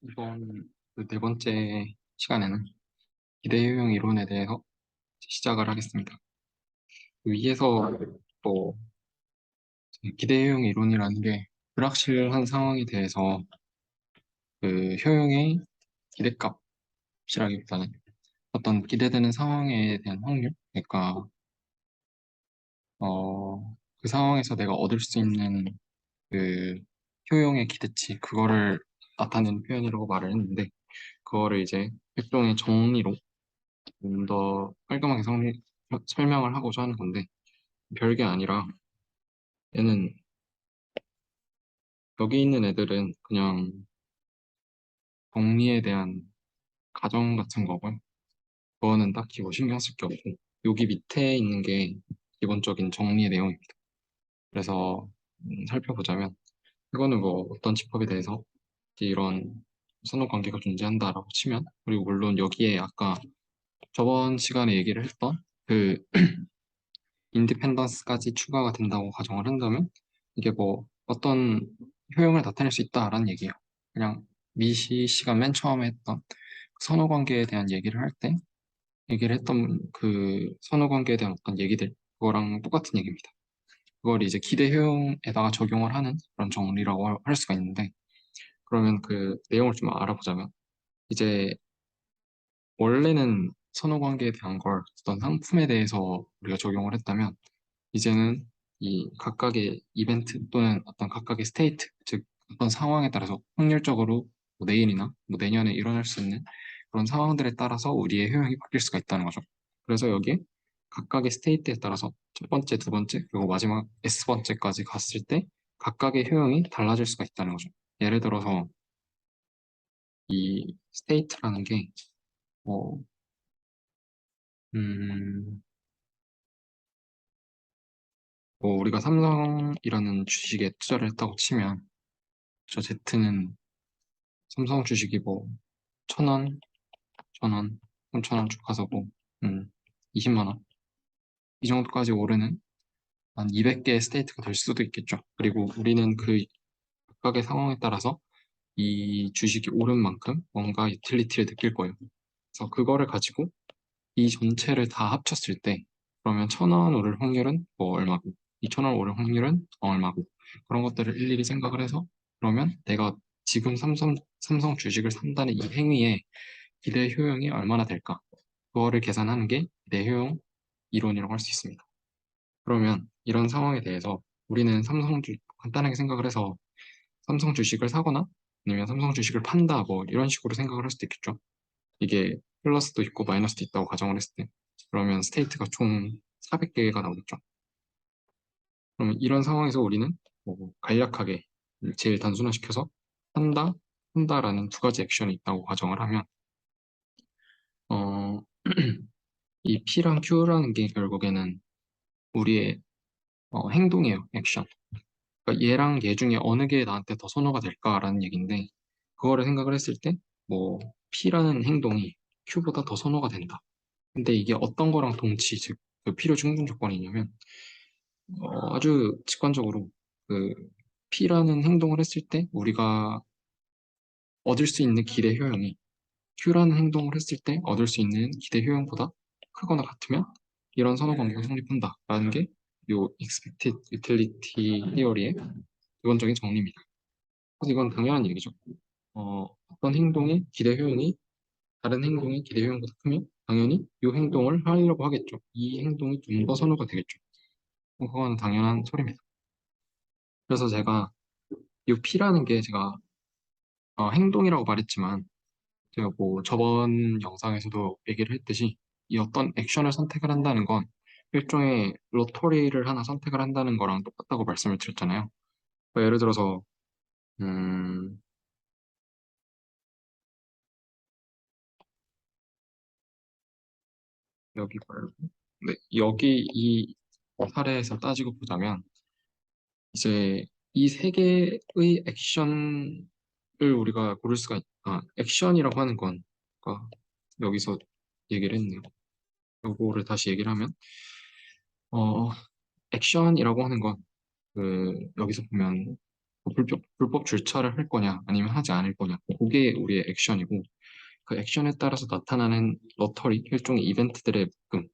이번 그네 번째 시간에는 기대효용 이론에 대해서 시작을 하겠습니다. 위에서 또 기대효용 이론이라는 게 불확실한 상황에 대해서 그 효용의 기대값이라기보다는 어떤 기대되는 상황에 대한 확률, 그러니까 그 상황에서 내가 얻을 수 있는 그 효용의 기대치, 그거를 나타내는 표현이라고 말을 했는데, 그거를 이제 일종의 정리로 좀 더 깔끔하게 설명을 하고자 하는 건데, 별게 아니라 얘는 여기 있는 애들은 그냥 정리에 대한 가정 같은 거고요. 그거는 딱히 뭐 신경 쓸 게 없고, 여기 밑에 있는 게 기본적인 정리의 내용입니다. 그래서 살펴보자면, 이거는 뭐 어떤 집합에 대해서 이런 선호 관계가 존재한다라고 치면, 그리고 물론 여기에 아까 저번 시간에 얘기를 했던 그 인디펜던스까지 추가가 된다고 가정을 한다면 이게 뭐 어떤 효용을 나타낼 수 있다라는 얘기예요. 그냥 미시 씨가 맨 처음에 했던 선호 관계에 대한 얘기를 할 때 얘기를 했던 그 선호 관계에 대한 어떤 얘기들 그거랑 똑같은 얘기입니다. 그걸 이제 기대 효용에다가 적용을 하는 그런 정리라고 할 수가 있는데 그러면 그 내용을 좀 알아보자면 이제 원래는 선호 관계에 대한 걸 어떤 상품에 대해서 우리가 적용을 했다면 이제는 이 각각의 이벤트 또는 어떤 각각의 스테이트, 즉 어떤 상황에 따라서 확률적으로 뭐 내일이나 뭐 내년에 일어날 수 있는 그런 상황들에 따라서 우리의 효용이 바뀔 수가 있다는 거죠. 그래서 여기에 각각의 스테이트에 따라서 첫 번째, 두 번째, 그리고 마지막 S번째까지 갔을 때 각각의 효용이 달라질 수가 있다는 거죠. 예를 들어서 이 스테이트라는 게 뭐, 음, 뭐 우리가 삼성이라는 주식에 투자를 했다고 치면 저 Z는 삼성 주식이 뭐, 1,000원, 1,000원, 3,000원 쭉 가서 뭐, 20만 원. 이 정도까지 오르는 한 200개의 스테이트가 될 수도 있겠죠. 그리고 우리는 그 각각의 상황에 따라서 이 주식이 오른 만큼 뭔가 유틸리티를 느낄 거예요. 그래서 그거를 가지고 이 전체를 다 합쳤을 때, 그러면 1,000원 오를 확률은 뭐 얼마고, 2,000원 오를 확률은 얼마고, 그런 것들을 일일이 생각을 해서, 그러면 내가 지금 삼성 주식을 산다는 이 행위에 기대 효용이 얼마나 될까? 그거를 계산하는 게 기대 효용 이론이라고 할 수 있습니다. 그러면 이런 상황에 대해서 우리는 간단하게 생각을 해서 삼성 주식을 사거나 아니면 삼성 주식을 판다 뭐 이런 식으로 생각을 할 수도 있겠죠. 이게 플러스도 있고 마이너스도 있다고 가정을 했을 때 그러면 스테이트가 총 400개가 나오겠죠. 그러면 이런 상황에서 우리는 뭐 간략하게 제일 단순화시켜서 산다, 판다라는 두 가지 액션이 있다고 가정을 하면 어, 이 P랑 Q라는 게 결국에는 우리의 행동이에요, 액션. 그러니까 얘랑 얘 중에 어느 게 나한테 더 선호가 될까라는 얘기인데, 그거를 생각을 했을 때, 뭐, P라는 행동이 Q보다 더 선호가 된다. 근데 이게 어떤 거랑 동치, 즉, 그 필요 충분 조건이냐면, 아주 직관적으로, 그, P라는 행동을 했을 때, 우리가 얻을 수 있는 기대 효용이 Q라는 행동을 했을 때 얻을 수 있는 기대 효용보다 크거나 같으면 이런 선호 관계가 성립한다라는 게 요 expected utility theory의 기본적인 정리입니다. 그래서 이건 당연한 얘기죠. 어떤 행동의 기대 효용이 다른 행동의 기대 효용보다 크면 당연히 이 행동을 하려고 하겠죠. 이 행동이 좀 더 선호가 되겠죠. 그건 당연한 소리입니다. 그래서 제가 이 P라는 게 제가 행동이라고 말했지만 제가 뭐 저번 영상에서도 얘기를 했듯이 이 어떤 액션을 선택을 한다는 건 일종의 로터리를 하나 선택을 한다는 거랑 똑같다고 말씀을 드렸잖아요. 그러니까 예를 들어서 음, 여기 말고 네, 여기 이 사례에서 따지고 보자면 이제 이 세 개의 액션을 우리가 고를 수가 액션이라고 하는 건 그러니까 여기서 얘기를 했네요. 요거를 다시 얘기를 하면 어, 액션이라고 하는 건 그 여기서 보면 불법 주차를 할 거냐, 아니면 하지 않을 거냐. 그게 우리의 액션이고, 그 액션에 따라서 나타나는 러터리, 일종의 이벤트들의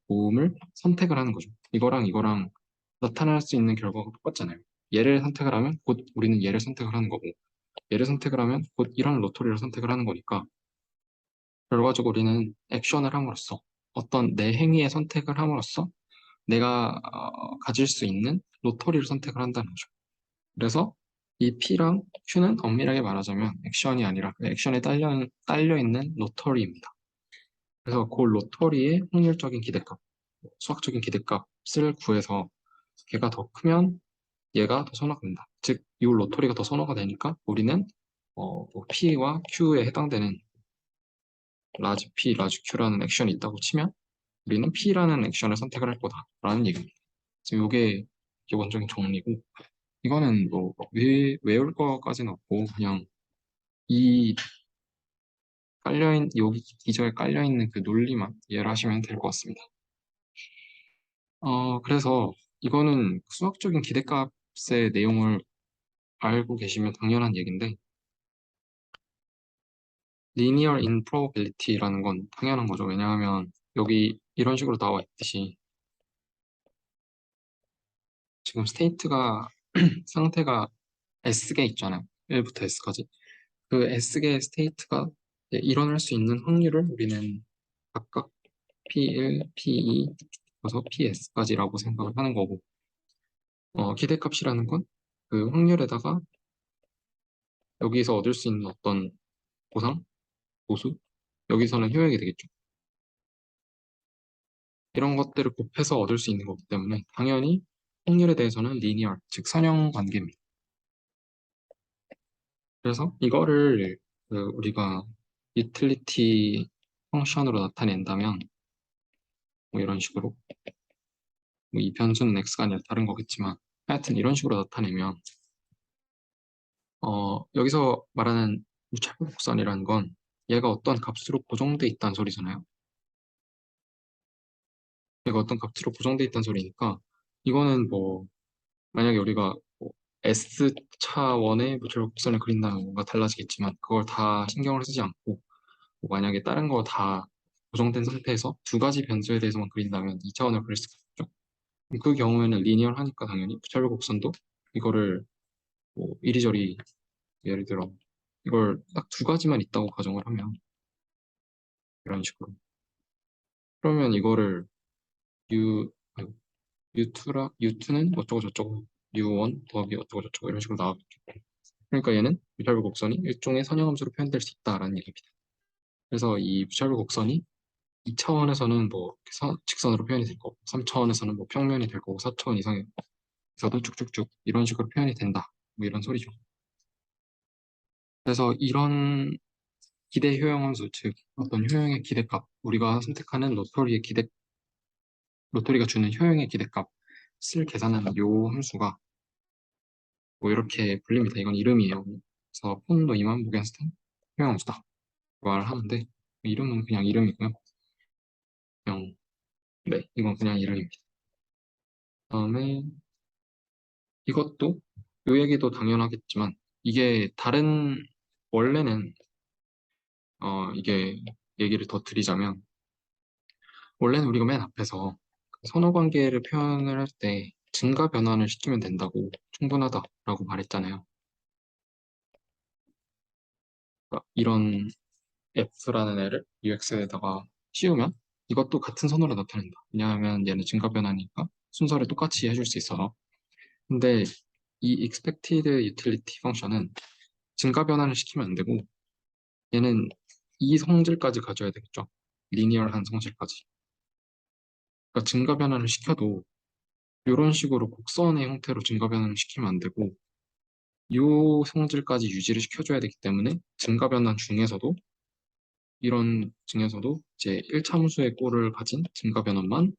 모음을 선택을 하는 거죠. 이거랑 나타날 수 있는 결과가 똑같잖아요. 얘를 선택을 하면 곧 우리는 얘를 선택을 하는 거고, 얘를 선택을 하면 곧 이런 러터리를 선택을 하는 거니까, 결과적으로 우리는 액션을 함으로써 어떤 내 행위의 선택을 함으로써 내가 가질 수 있는 로터리를 선택을 한다는 거죠. 그래서 이 P랑 Q는 엄밀하게 말하자면 액션이 아니라 그 액션에 딸려 있는 로터리입니다. 그래서 그 로터리의 확률적인 기대값, 수학적인 기대값을 구해서 걔가 더 크면 얘가 더 선호가 된다. 즉, 이 로터리가 더 선호가 되니까 우리는 뭐 P와 Q에 해당되는 라지 P, 라지 Q라는 액션이 있다고 치면 우리는 P라는 액션을 선택을 할 거다라는 얘기입니다. 지금 이게 기본적인 정리고 이거는 뭐 외울 거까지는 없고 그냥 이 여기 기저에 깔려있는 그 논리만 이해를 하시면 될 것 같습니다. 그래서 이거는 수학적인 기대값의 내용을 알고 계시면 당연한 얘기인데 linear improbability라는 건 당연한 거죠. 왜냐하면 여기 이런 식으로 나와 있듯이 지금 스테이트가 상태가 S개 있잖아요. 1부터 S까지. 그 S개의 스테이트가 일어날 수 있는 확률을 우리는 각각 P1, P2, 그래서 PS까지라고 생각을 하는 거고, 기대값이라는 건 그 확률에다가 여기서 얻을 수 있는 어떤 보상, 보수, 여기서는 효용이 되겠죠. 이런 것들을 곱해서 얻을 수 있는 거기 때문에 당연히 확률에 대해서는 리니얼, 즉 선형 관계입니다. 그래서 이거를 우리가 유틸리티 펑션으로 나타낸다면 뭐 이런 식으로 뭐 이 변수는 x가 아니라 다른 거겠지만 하여튼 이런 식으로 나타내면 여기서 말하는 무차별 곡선이라는 건 얘가 어떤 값으로 고정돼 있다는 소리잖아요. 얘가 어떤 값으로 고정돼 있다는 소리니까 이거는 뭐 만약에 우리가 뭐 S 차원의 무차별 곡선을 그린다면 뭔가 달라지겠지만 그걸 다 신경을 쓰지 않고 뭐 만약에 다른 거 다 고정된 상태에서 두 가지 변수에 대해서만 그린다면 2차원을 그릴 수가 있죠. 그 경우에는 리니얼하니까 당연히 무차별 곡선도 이거를 뭐 이리저리 예를 들어 이걸 딱 두 가지만 있다고 가정을 하면 이런 식으로 그러면 이거를 U 아이고, U2는 어쩌고 저쩌고 U1 더하기 어쩌고 저쩌고 이런 식으로 나오겠죠. 그러니까 얘는 무차별 곡선이 일종의 선형함수로 표현될 수 있다라는 얘기입니다. 그래서 이 무차별 곡선이 2차원에서는 뭐 직선으로 표현이 될 거고 3차원에서는 뭐 평면이 될 거고 4차원 이상에서도 쭉쭉쭉 이런 식으로 표현이 된다. 뭐 이런 소리죠. 그래서 이런 기대 효용함수, 즉 어떤 효용의 기대값, 우리가 선택하는 로터리가 주는 효용의 기대값을 계산하는 요 함수가 뭐 이렇게 불립니다. 이건 이름이에요. 그래서 폰 노이만 무겐스턴 효용함수다. 말을 하는데 이름은 그냥 이름이고요. 그냥 네, 이건 그냥 이름입니다. 다음에 이것도 요 얘기도 당연하겠지만 이게 원래는 이게 얘기를 더 드리자면 원래는 우리가 맨 앞에서 그 선호 관계를 표현을 할 때 증가 변환을 시키면 된다고 충분하다라고 말했잖아요. 그러니까 이런 F라는 애를 UX에다가 씌우면 이것도 같은 선호로 나타낸다. 왜냐하면 얘는 증가 변환이니까 순서를 똑같이 해줄 수 있어서. 근데 이 expected utility 펑션은 증가 변환을 시키면 안 되고 얘는 이 성질까지 가져야 되겠죠. 리니얼한 성질까지. 그러니까 증가 변환을 시켜도 이런 식으로 곡선의 형태로 증가 변환을 시키면 안 되고 이 성질까지 유지를 시켜줘야 되기 때문에 증가 변환 중에서도 이런 중에서도 이제 1차함수의 꼴을 가진 증가 변환만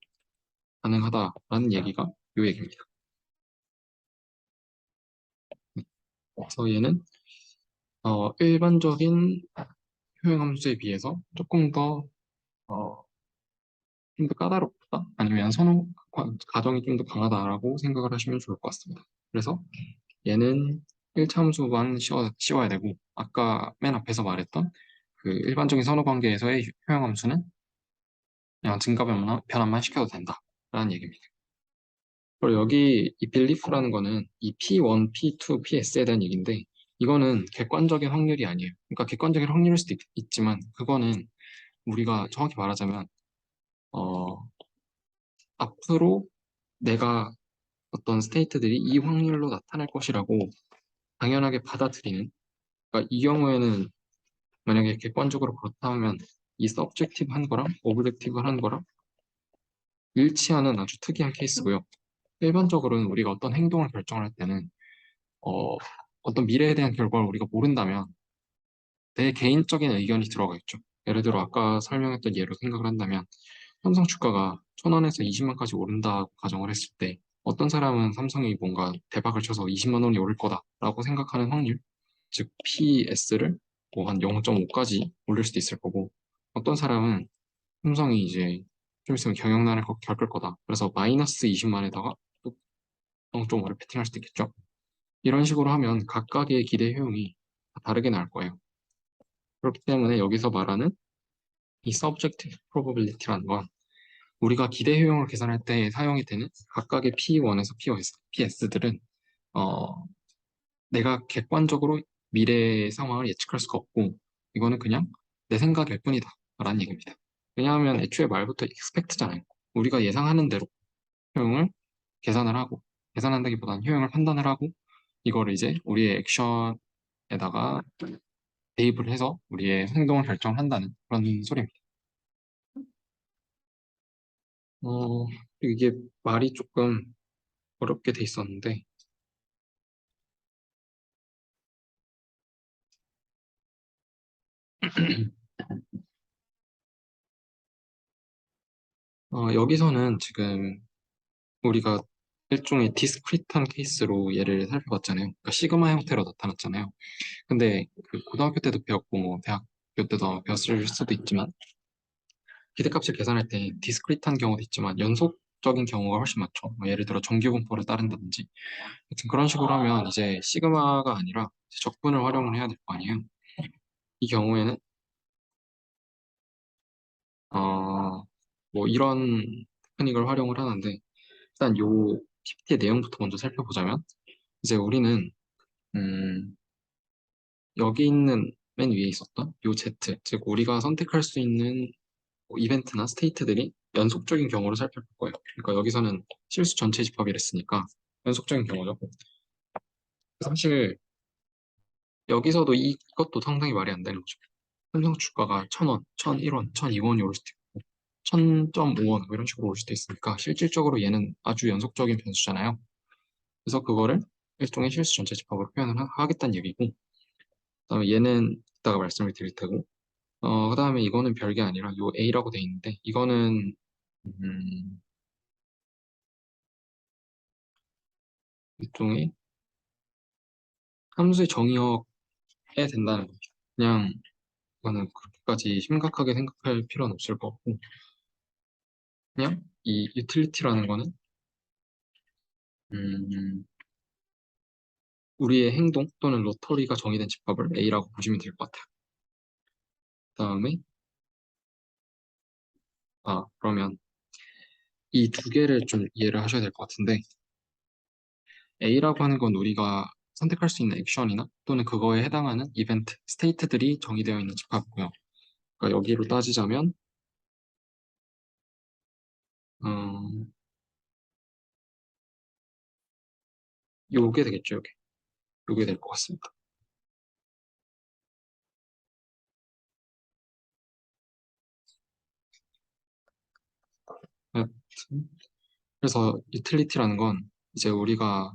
가능하다라는 얘기가 이 얘기입니다. 그래서 얘는 일반적인 효용함수에 비해서 어, 좀 더 까다롭다 아니면 가정이 좀 더 강하다라고 생각을 하시면 좋을 것 같습니다. 그래서 얘는 1참수만 씌워야 되고, 아까 맨 앞에서 말했던 그 일반적인 선호 관계에서의 효용함수는 그냥 증가 변환만 시켜도 된다라는 얘기입니다. 그리고 여기 이 빌리프라는 거는 이 P1, P2, PS에 대한 얘기인데, 이거는 객관적인 확률이 아니에요. 그러니까 객관적인 확률일 수도 있지만, 그거는 우리가 정확히 말하자면, 어, 앞으로 내가 어떤 스테이트들이 이 확률로 나타날 것이라고 당연하게 받아들이는, 그러니까 이 경우에는 만약에 객관적으로 그렇다면 이 서브젝티브한 거랑 오브젝티브한 거랑 일치하는 아주 특이한 케이스고요. 일반적으로는 우리가 어떤 행동을 결정할 때는 어, 어떤 미래에 대한 결과를 우리가 모른다면 내 개인적인 의견이 들어가 있죠. 예를 들어 아까 설명했던 예로 생각을 한다면 삼성 주가가 1,000원에서 20만까지 오른다고 가정을 했을 때 어떤 사람은 삼성이 뭔가 대박을 쳐서 20만 원이 오를 거다라고 생각하는 확률, 즉 PS를 뭐 한 0.5까지 올릴 수도 있을 거고 어떤 사람은 삼성이 이제 좀 있으면 경영난을 겪을 거다. 그래서 마이너스 20만에다가 또 0.5를 베팅할 수도 있겠죠. 이런 식으로 하면 각각의 기대 효용이 다 다르게 나올 거예요. 그렇기 때문에 여기서 말하는 이 subjective probability라는 건 우리가 기대 효용을 계산할 때 사용이 되는 각각의 P1에서 PS들은 어, 내가 객관적으로 미래의 상황을 예측할 수가 없고 이거는 그냥 내 생각일 뿐이다 라는 얘기입니다. 왜냐하면 애초에 말부터 expect잖아요. 우리가 예상하는 대로 효용을 계산을 하고 계산한다기보다는 효용을 판단을 하고 이거를 이제 우리의 액션에다가 대입을 해서 우리의 행동을 결정한다는 그런 소리입니다. 어, 이게 말이 조금 어렵게 돼 있었는데, 여기서는 지금 우리가 일종의 디스크리트한 케이스로 얘를 살펴봤잖아요. 그러니까 시그마 형태로 나타났잖아요. 근데 그 고등학교 때도 배웠고, 뭐 대학교 때도 배웠을 수도 있지만, 기대값을 계산할 때 디스크리트한 경우도 있지만, 연속적인 경우가 훨씬 많죠. 뭐 예를 들어 정규분포를 따른다든지. 하여튼 그런 식으로 하면 이제 시그마가 아니라 이제 적분을 활용을 해야 될 거 아니에요. 이 경우에는 뭐 이런 테크닉을 활용을 하는데 일단 요 PPT의 내용부터 먼저 살펴보자면 이제 우리는 음, 여기 있는 맨 위에 있었던 요 Z 즉 우리가 선택할 수 있는 뭐 이벤트나 스테이트들이 연속적인 경우를 살펴볼 거예요. 그러니까 여기서는 실수 전체 집합이랬으니까 연속적인 경우죠. 사실 여기서도 이것도 상당히 말이 안 되는 거죠. 삼성 주가가 1,000원, 1,001원, 1,002원이 오를 수도 있고 1,000.5원 뭐 이런 식으로 올 수도 있으니까 실질적으로 얘는 아주 연속적인 변수잖아요. 그래서 그거를 일종의 실수 전체 집합으로 표현을 하겠다는 얘기고 그다음에 얘는 이따가 말씀을 드릴 테고 그다음에 이거는 별게 아니라 요 A라고 돼 있는데 이거는 음, 일종의 함수의 정의역에 된다는 거죠. 그냥 이거는 그렇게까지 심각하게 생각할 필요는 없을 것 같고 그냥 이 유틸리티라는 거는 음, 우리의 행동 또는 로터리가 정의된 집합을 A라고 보시면 될 것 같아요. 그다음에 그러면 이 두 개를 좀 이해를 하셔야 될 것 같은데 A라고 하는 건 우리가 선택할 수 있는 액션이나 또는 그거에 해당하는 이벤트, 스테이트들이 정의되어 있는 집합이고요. 그러니까 여기로 따지자면 음, 요게 되겠죠, 요게. 요게 될 것 같습니다. 하여튼 그래서 유틸리티라는 건 이제 우리가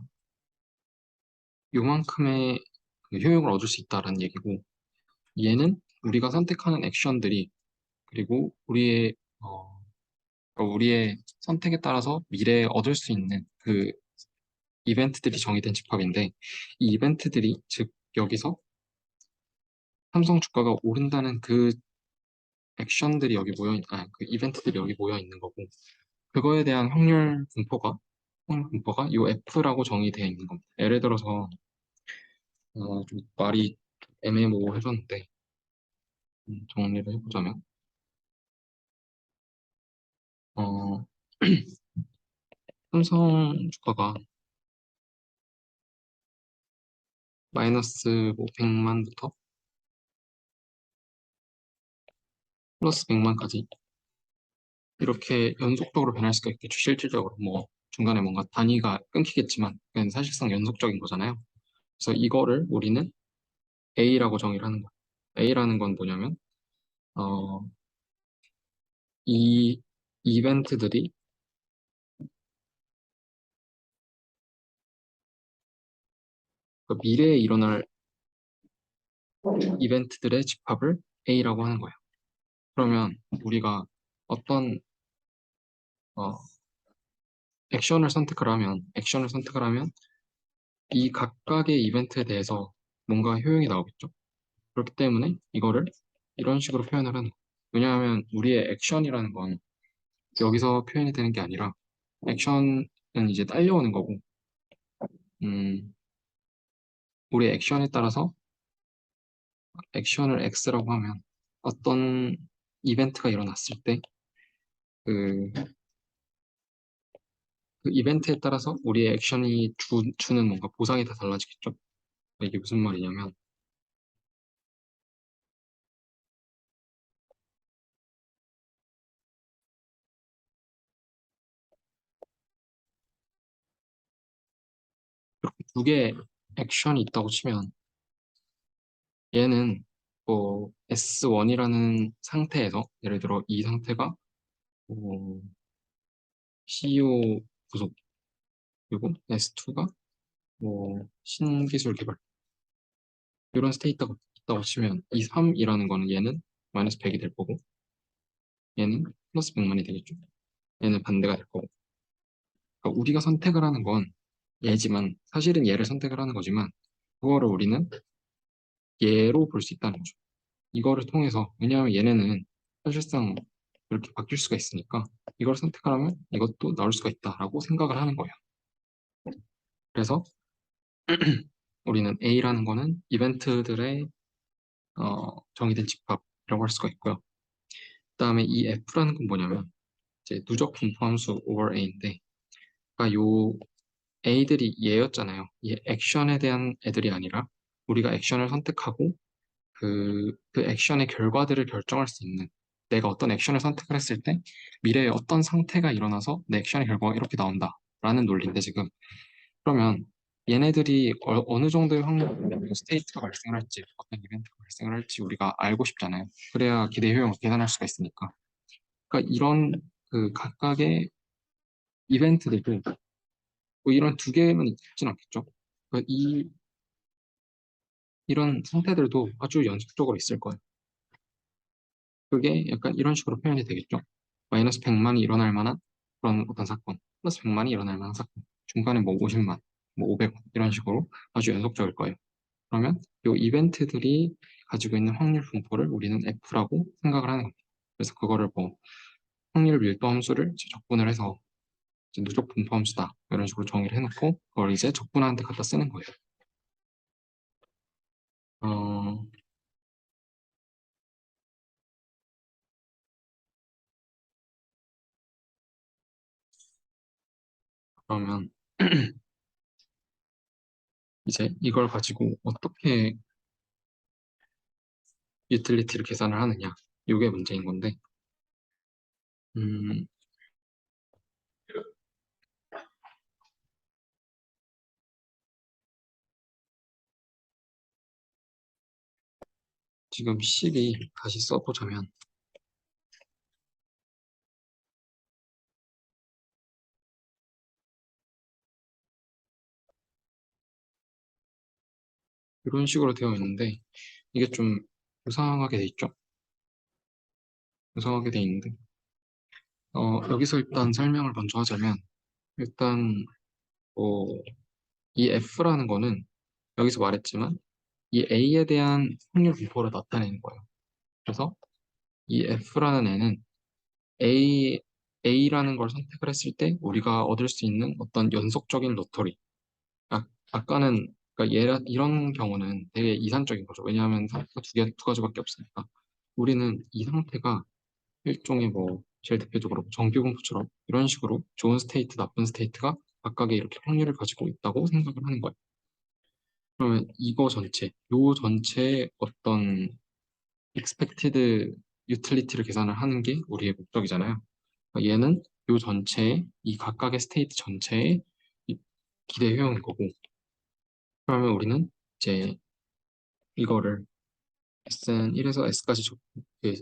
요만큼의 그 효용을 얻을 수 있다라는 얘기고 얘는 우리가 선택하는 액션들이 그리고 우리의 선택에 따라서 미래에 얻을 수 있는 그 이벤트들이 정의된 집합인데 이 이벤트들이 즉 여기서 삼성 주가가 오른다는 그 액션들이 그 이벤트들이 여기 모여 있는 거고 그거에 대한 확률 분포가 요 F라고 정의되어 있는 겁니다. 예를 들어서 좀 말이 애매모호해졌는데 정리를 해보자면 어, 삼성 주가가 마이너스 뭐 100만부터 플러스 100만까지 이렇게 연속적으로 변할 수가 있겠죠. 실질적으로 뭐 중간에 뭔가 단위가 끊기겠지만 그건 사실상 연속적인 거잖아요. 그래서 이거를 우리는 A라고 정의를 하는 거예요. A라는 건 뭐냐면 어, 이 이벤트들이 그 미래에 일어날 이벤트들의 집합을 A라고 하는 거예요. 그러면 우리가 어떤 어, 액션을 선택을 하면 이 각각의 이벤트에 대해서 뭔가 효용이 나오겠죠. 그렇기 때문에 이거를 이런 식으로 표현을 하는 거예요. 왜냐하면 우리의 액션이라는 건 여기서 표현이 되는 게 아니라 액션은 이제 딸려오는 거고, 음, 우리 액션에 따라서 액션을 X라고 하면 어떤 이벤트가 일어났을 때 그, 그 이벤트에 따라서 우리의 액션이 주는 뭔가 보상이 다 달라지겠죠. 이게 무슨 말이냐면 두 개의 액션이 있다고 치면 얘는 뭐 S1이라는 상태에서 예를 들어 이 상태가 뭐 CEO 구속 그리고 S2가 뭐 신기술 개발 이런 스테이트가 있다고 치면 이 3이라는 거는 얘는 마이너스 100이 될 거고 얘는 플러스 100만이 되겠죠. 얘는 반대가 될 거고. 그러니까 우리가 선택을 하는 건 얘지만 사실은 얘를 선택을 하는 거지만 그거를 우리는 얘로 볼 수 있다는 거죠. 이거를 통해서 왜냐하면 얘네는 사실상 이렇게 바뀔 수가 있으니까 이걸 선택하면 이것도 나올 수가 있다라고 생각을 하는 거예요. 그래서 우리는 A라는 거는 이벤트들의 정의된 집합이라고 할 수가 있고요. 그다음에 이 F라는 건 뭐냐면 이제 누적 분포함수 over A인데, 그러니까 요 A들이 얘였잖아요. 이 액션에 대한 애들이 아니라 우리가 액션을 선택하고 그 액션의 결과들을 결정할 수 있는 내가 어떤 액션을 선택을 했을 때 미래에 어떤 상태가 일어나서 내 액션의 결과가 이렇게 나온다라는 논리인데 지금 그러면 얘네들이 느 정도의 확률로 스테이트가 발생을 할지 어떤 이벤트가 발생을 할지 우리가 알고 싶잖아요. 그래야 기대 효용을 계산할 수가 있으니까. 그러니까 이런 그 각각의 이벤트들도 뭐 이런 두 개만 있진 않겠죠. 그러니까 이런 상태들도 아주 연속적으로 있을 거예요. 그게 약간 이런 식으로 표현이 되겠죠. 마이너스 100만이 일어날 만한 그런 어떤 사건, 플러스 100만이 일어날 만한 사건, 중간에 뭐 50만, 뭐 500만 이런 식으로 아주 연속적일 거예요. 그러면 이 이벤트들이 가지고 있는 확률 분포를 우리는 F라고 생각을 하는 겁니다. 그래서 그거를 뭐 확률 밀도 함수를 이제 적분을 해서 이제 누적 분포 함수다 이런 식으로 정의를 해놓고 그걸 이제 적분하는데 갖다 쓰는 거예요. 어, 그러면 이제 이걸 가지고 어떻게 유틸리티를 계산을 하느냐 이게 문제인 건데 음, 지금 식이 다시 써보자면 이런 식으로 되어 있는데 이게 좀 이상하게 돼 있죠. 이상하게 돼 있는데 여기서 일단 설명을 먼저 하자면 일단 뭐 이 F라는 거는 여기서 말했지만 이 A에 대한 확률 분포를 나타내는 거예요. 그래서 이 F라는 애는 A라는 걸 선택을 했을 때 우리가 얻을 수 있는 어떤 연속적인 로터리. 아까는 그러니까 이런 경우는 되게 이산적인 거죠. 왜냐하면 상태가 두 가지밖에 없으니까. 우리는 이 상태가 일종의 뭐 제일 대표적으로 정규분포처럼 이런 식으로 좋은 스테이트, 나쁜 스테이트가 각각의 이렇게 확률을 가지고 있다고 생각을 하는 거예요. 그러면 이거 전체, 요 전체의 어떤 expected utility를 계산을 하는 게 우리의 목적이잖아요. 그러니까 얘는 요 전체의 이 각각의 스테이트 전체의 이 기대 효용인 거고. 그러면 우리는 이제 이거를 S는 1에서 S까지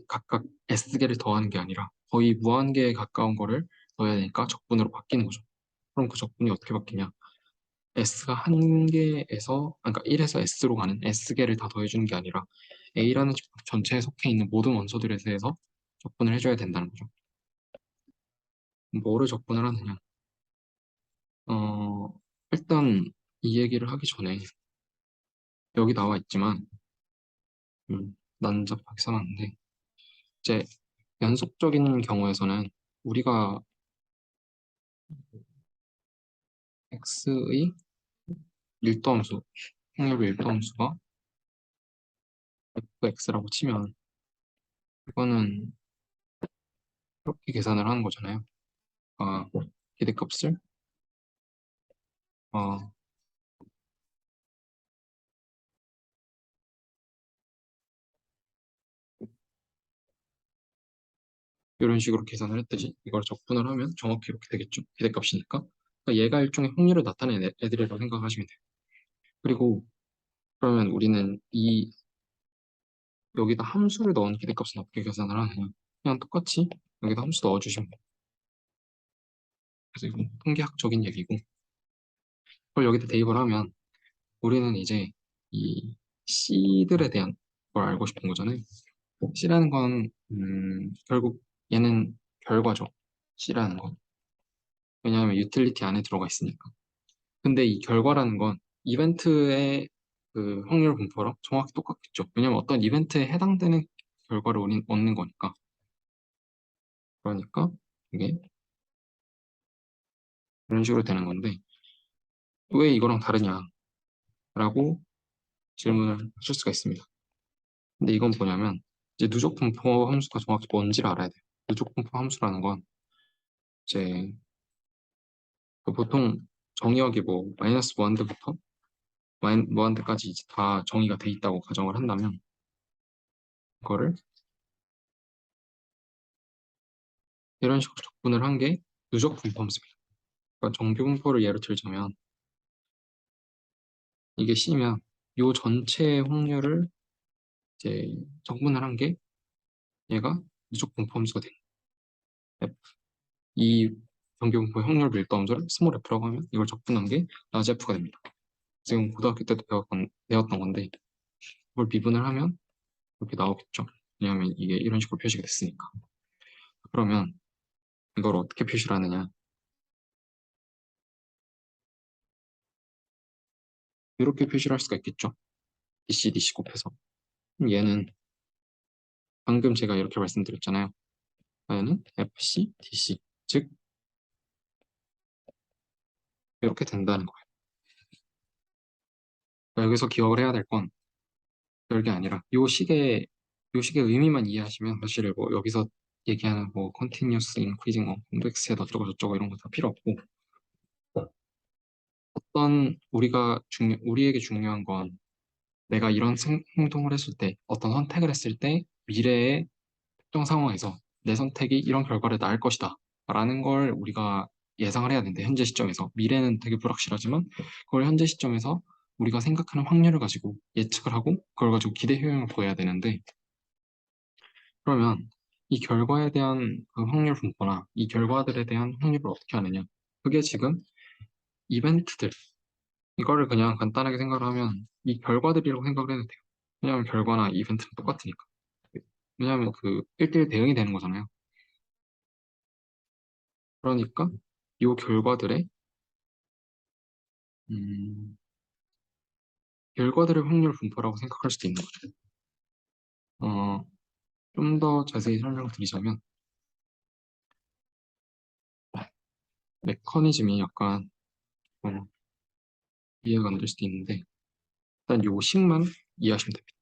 각각 S개를 더하는 게 아니라 거의 무한계에 가까운 거를 더해야 되니까 적분으로 바뀌는 거죠. 그럼 그 적분이 어떻게 바뀌냐? S가 한 개에서, 그러니까 1에서 S로 가는 S개를 다 더해주는 게 아니라 A라는 집합 전체에 속해 있는 모든 원소들에 대해서 적분을 해줘야 된다는 거죠. 뭐를 적분을 하느냐? 어, 일단 이 얘기를 하기 전에 여기 나와 있지만 난잡하게 써놨는데 이제 연속적인 경우에서는 우리가 x의 밀도함수, 확률 밀도함수가 fx라고 치면 이거는 이렇게 계산을 하는 거잖아요. 아, 기대값을 어, 이런 식으로 계산을 했듯이 이걸 적분을 하면 정확히 이렇게 되겠죠. 기대값이니까. 그러니까 얘가 일종의 확률을 나타낸 애들이라고 생각하시면 돼요. 그리고 그러면 우리는 이 여기다 함수를 넣은 기대값은 어떻게 계산을 하느냐? 그냥 똑같이 여기다 함수 넣어주시면 돼요. 그래서 이건 통계학적인 얘기고 그걸 여기다 대입을 하면 우리는 이제 이 C들에 대한 걸 알고 싶은 거잖아요. C라는 건 결국 얘는 결과죠. C라는 건. 왜냐하면 유틸리티 안에 들어가 있으니까. 근데 이 결과라는 건 이벤트의 그 확률 분포랑 정확히 똑같겠죠. 왜냐하면 어떤 이벤트에 해당되는 결과를 우린 얻는 거니까. 그러니까 이게 이런 식으로 되는 건데 왜 이거랑 다르냐라고 질문을 하실 수가 있습니다. 근데 이건 뭐냐면 이제 누적 분포 함수가 정확히 뭔지를 알아야 돼요. 누적 분포 함수라는 건 이제 그 보통 정의역이 뭐 마이너스 무한대부터 무한대까지 이제 다 정의가 돼 있다고 가정을 한다면 그거를 이런 식으로 적분을 한 게 누적 분포 함수입니다. 그러니까 정규 분포를 예로 들자면 이게 C면 요 전체의 확률을 이제 적분을 한 게 얘가 누적 분포 함수가 돼요. F. 이 정규 분포의 확률 밀도 함수를 스몰 f라고 하면 이걸 적분한 게 라지 F가 됩니다. 지금 고등학교 때도 배웠던 건데 그걸 미분을 하면 이렇게 나오겠죠. 왜냐하면 이게 이런 식으로 표시가 됐으니까. 그러면 이걸 어떻게 표시를 하느냐. 이렇게 표시를 할 수가 있겠죠. DC, DC 곱해서. 그럼 얘는 방금 제가 이렇게 말씀드렸잖아요. 얘는 FC, DC. 즉, 이렇게 된다는 거예요. 그러니까 여기서 기억을 해야 될 건 별게 아니라 요 식의 의미만 이해하시면 사실 뭐 여기서 얘기하는 뭐 continuous increasing index 어쩌고 저쩌고 이런 거 다 필요 없고 우리에게 중요한 건 내가 이런 행동을 했을 때, 어떤 선택을 했을 때, 미래의 특정 상황에서 내 선택이 이런 결과를 낳을 것이다. 라는 걸 우리가 예상을 해야 되는데, 현재 시점에서. 미래는 되게 불확실하지만, 그걸 현재 시점에서 우리가 생각하는 확률을 가지고 예측을 하고, 그걸 가지고 기대 효용을 보여야 되는데, 그러면 이 결과에 대한 그 확률 분포나 이 결과들에 대한 확률을 어떻게 하느냐. 그게 지금 이벤트들, 이거를 그냥 간단하게 생각을 하면 이 결과들이라고 생각을 해도 돼요. 왜냐하면 결과나 이벤트는 똑같으니까. 왜냐하면 그 1대1 대응이 되는 거잖아요. 그러니까 이 결과들의 음, 결과들의 확률 분포라고 생각할 수도 있는 거죠. 좀 더 자세히 설명을 드리자면 메커니즘이 약간 어, 이해가 안 될 수도 있는데 일단 요 식만 이해하시면 됩니다.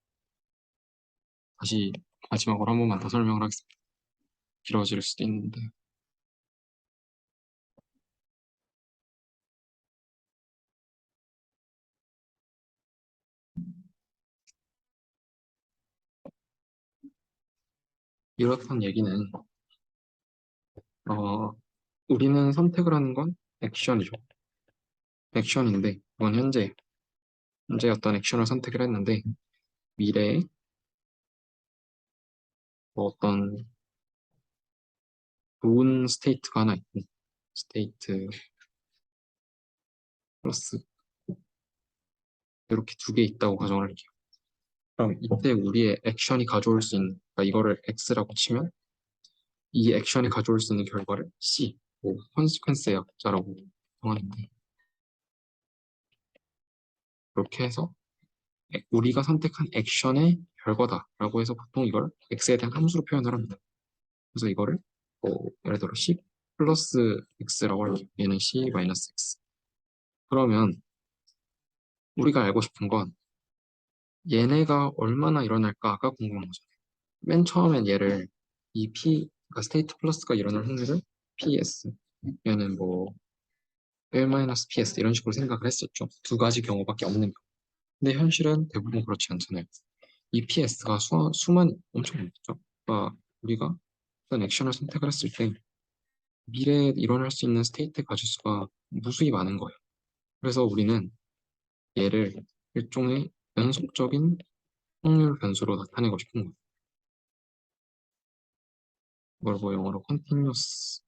다시 마지막으로 한 번만 더 설명을 하겠습니다. 길어질 수도 있는데. 이렇단 얘기는, 어, 우리는 선택을 하는 건 액션이죠. 액션인데, 이건 현재 어떤 액션을 선택을 했는데, 미래에 뭐 어떤 좋은 스테이트가 하나 있고, 스테이트 플러스 이렇게 두 개 있다고 가정을 할게요. 그럼 이때 우리의 액션이 가져올 수 있는, 그러니까 이거를 X라고 치면 이 액션이 가져올 수 있는 결과를 C, 뭐 컨시퀀스의 약자라고 정하는데, 그렇게 해서 우리가 선택한 액션의 결과다라고 해서 보통 이걸 X에 대한 함수로 표현을 합니다. 그래서 이거를 뭐 예를 들어 C 플러스 X라고 할게요. 얘는 C 마이너스 X. 그러면 우리가 알고 싶은 건 얘네가 얼마나 일어날까가 궁금한 거죠. 맨 처음엔 얘를 이 P, 그러니까 스테이트 플러스가 일어날 확률을 PS, 얘는 뭐 L-PS 이런 식으로 생각을 했었죠. 두 가지 경우밖에 없는 경우. 근데 현실은 대부분 그렇지 않잖아요. 이 PS가 수만 엄청 많죠. 그러니까 우리가 어떤 액션을 선택을 했을 때 미래에 일어날 수 있는 스테이트 가지수가 무수히 많은 거예요. 그래서 우리는 얘를 일종의 연속적인 확률 변수로 나타내고 싶은 거예요. 이걸 뭐 영어로 continuous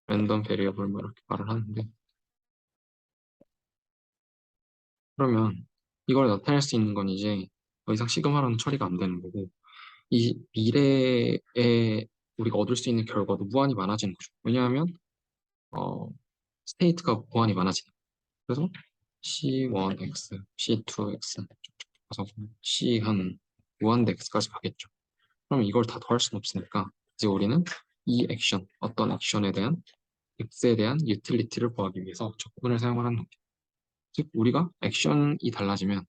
random variable 뭐 이렇게 말을 하는데, 그러면 이걸 나타낼 수 있는 건 이제 더 이상 시그마라는 처리가 안 되는 거고, 이 미래에 우리가 얻을 수 있는 결과도 무한히 많아지는 거죠. 왜냐하면 어, 스테이트가 무한히 많아지는 거예요. 그래서 C1x, C2x 가서 C 한 무한대 x까지 가겠죠. 그럼 이걸 다 더할 수는 없으니까 이제 우리는 이 액션, 어떤 액션에 대한 x에 대한 유틸리티를 구하기 위해서 적분을 사용을 하는 겁니다. 즉 우리가 액션이 달라지면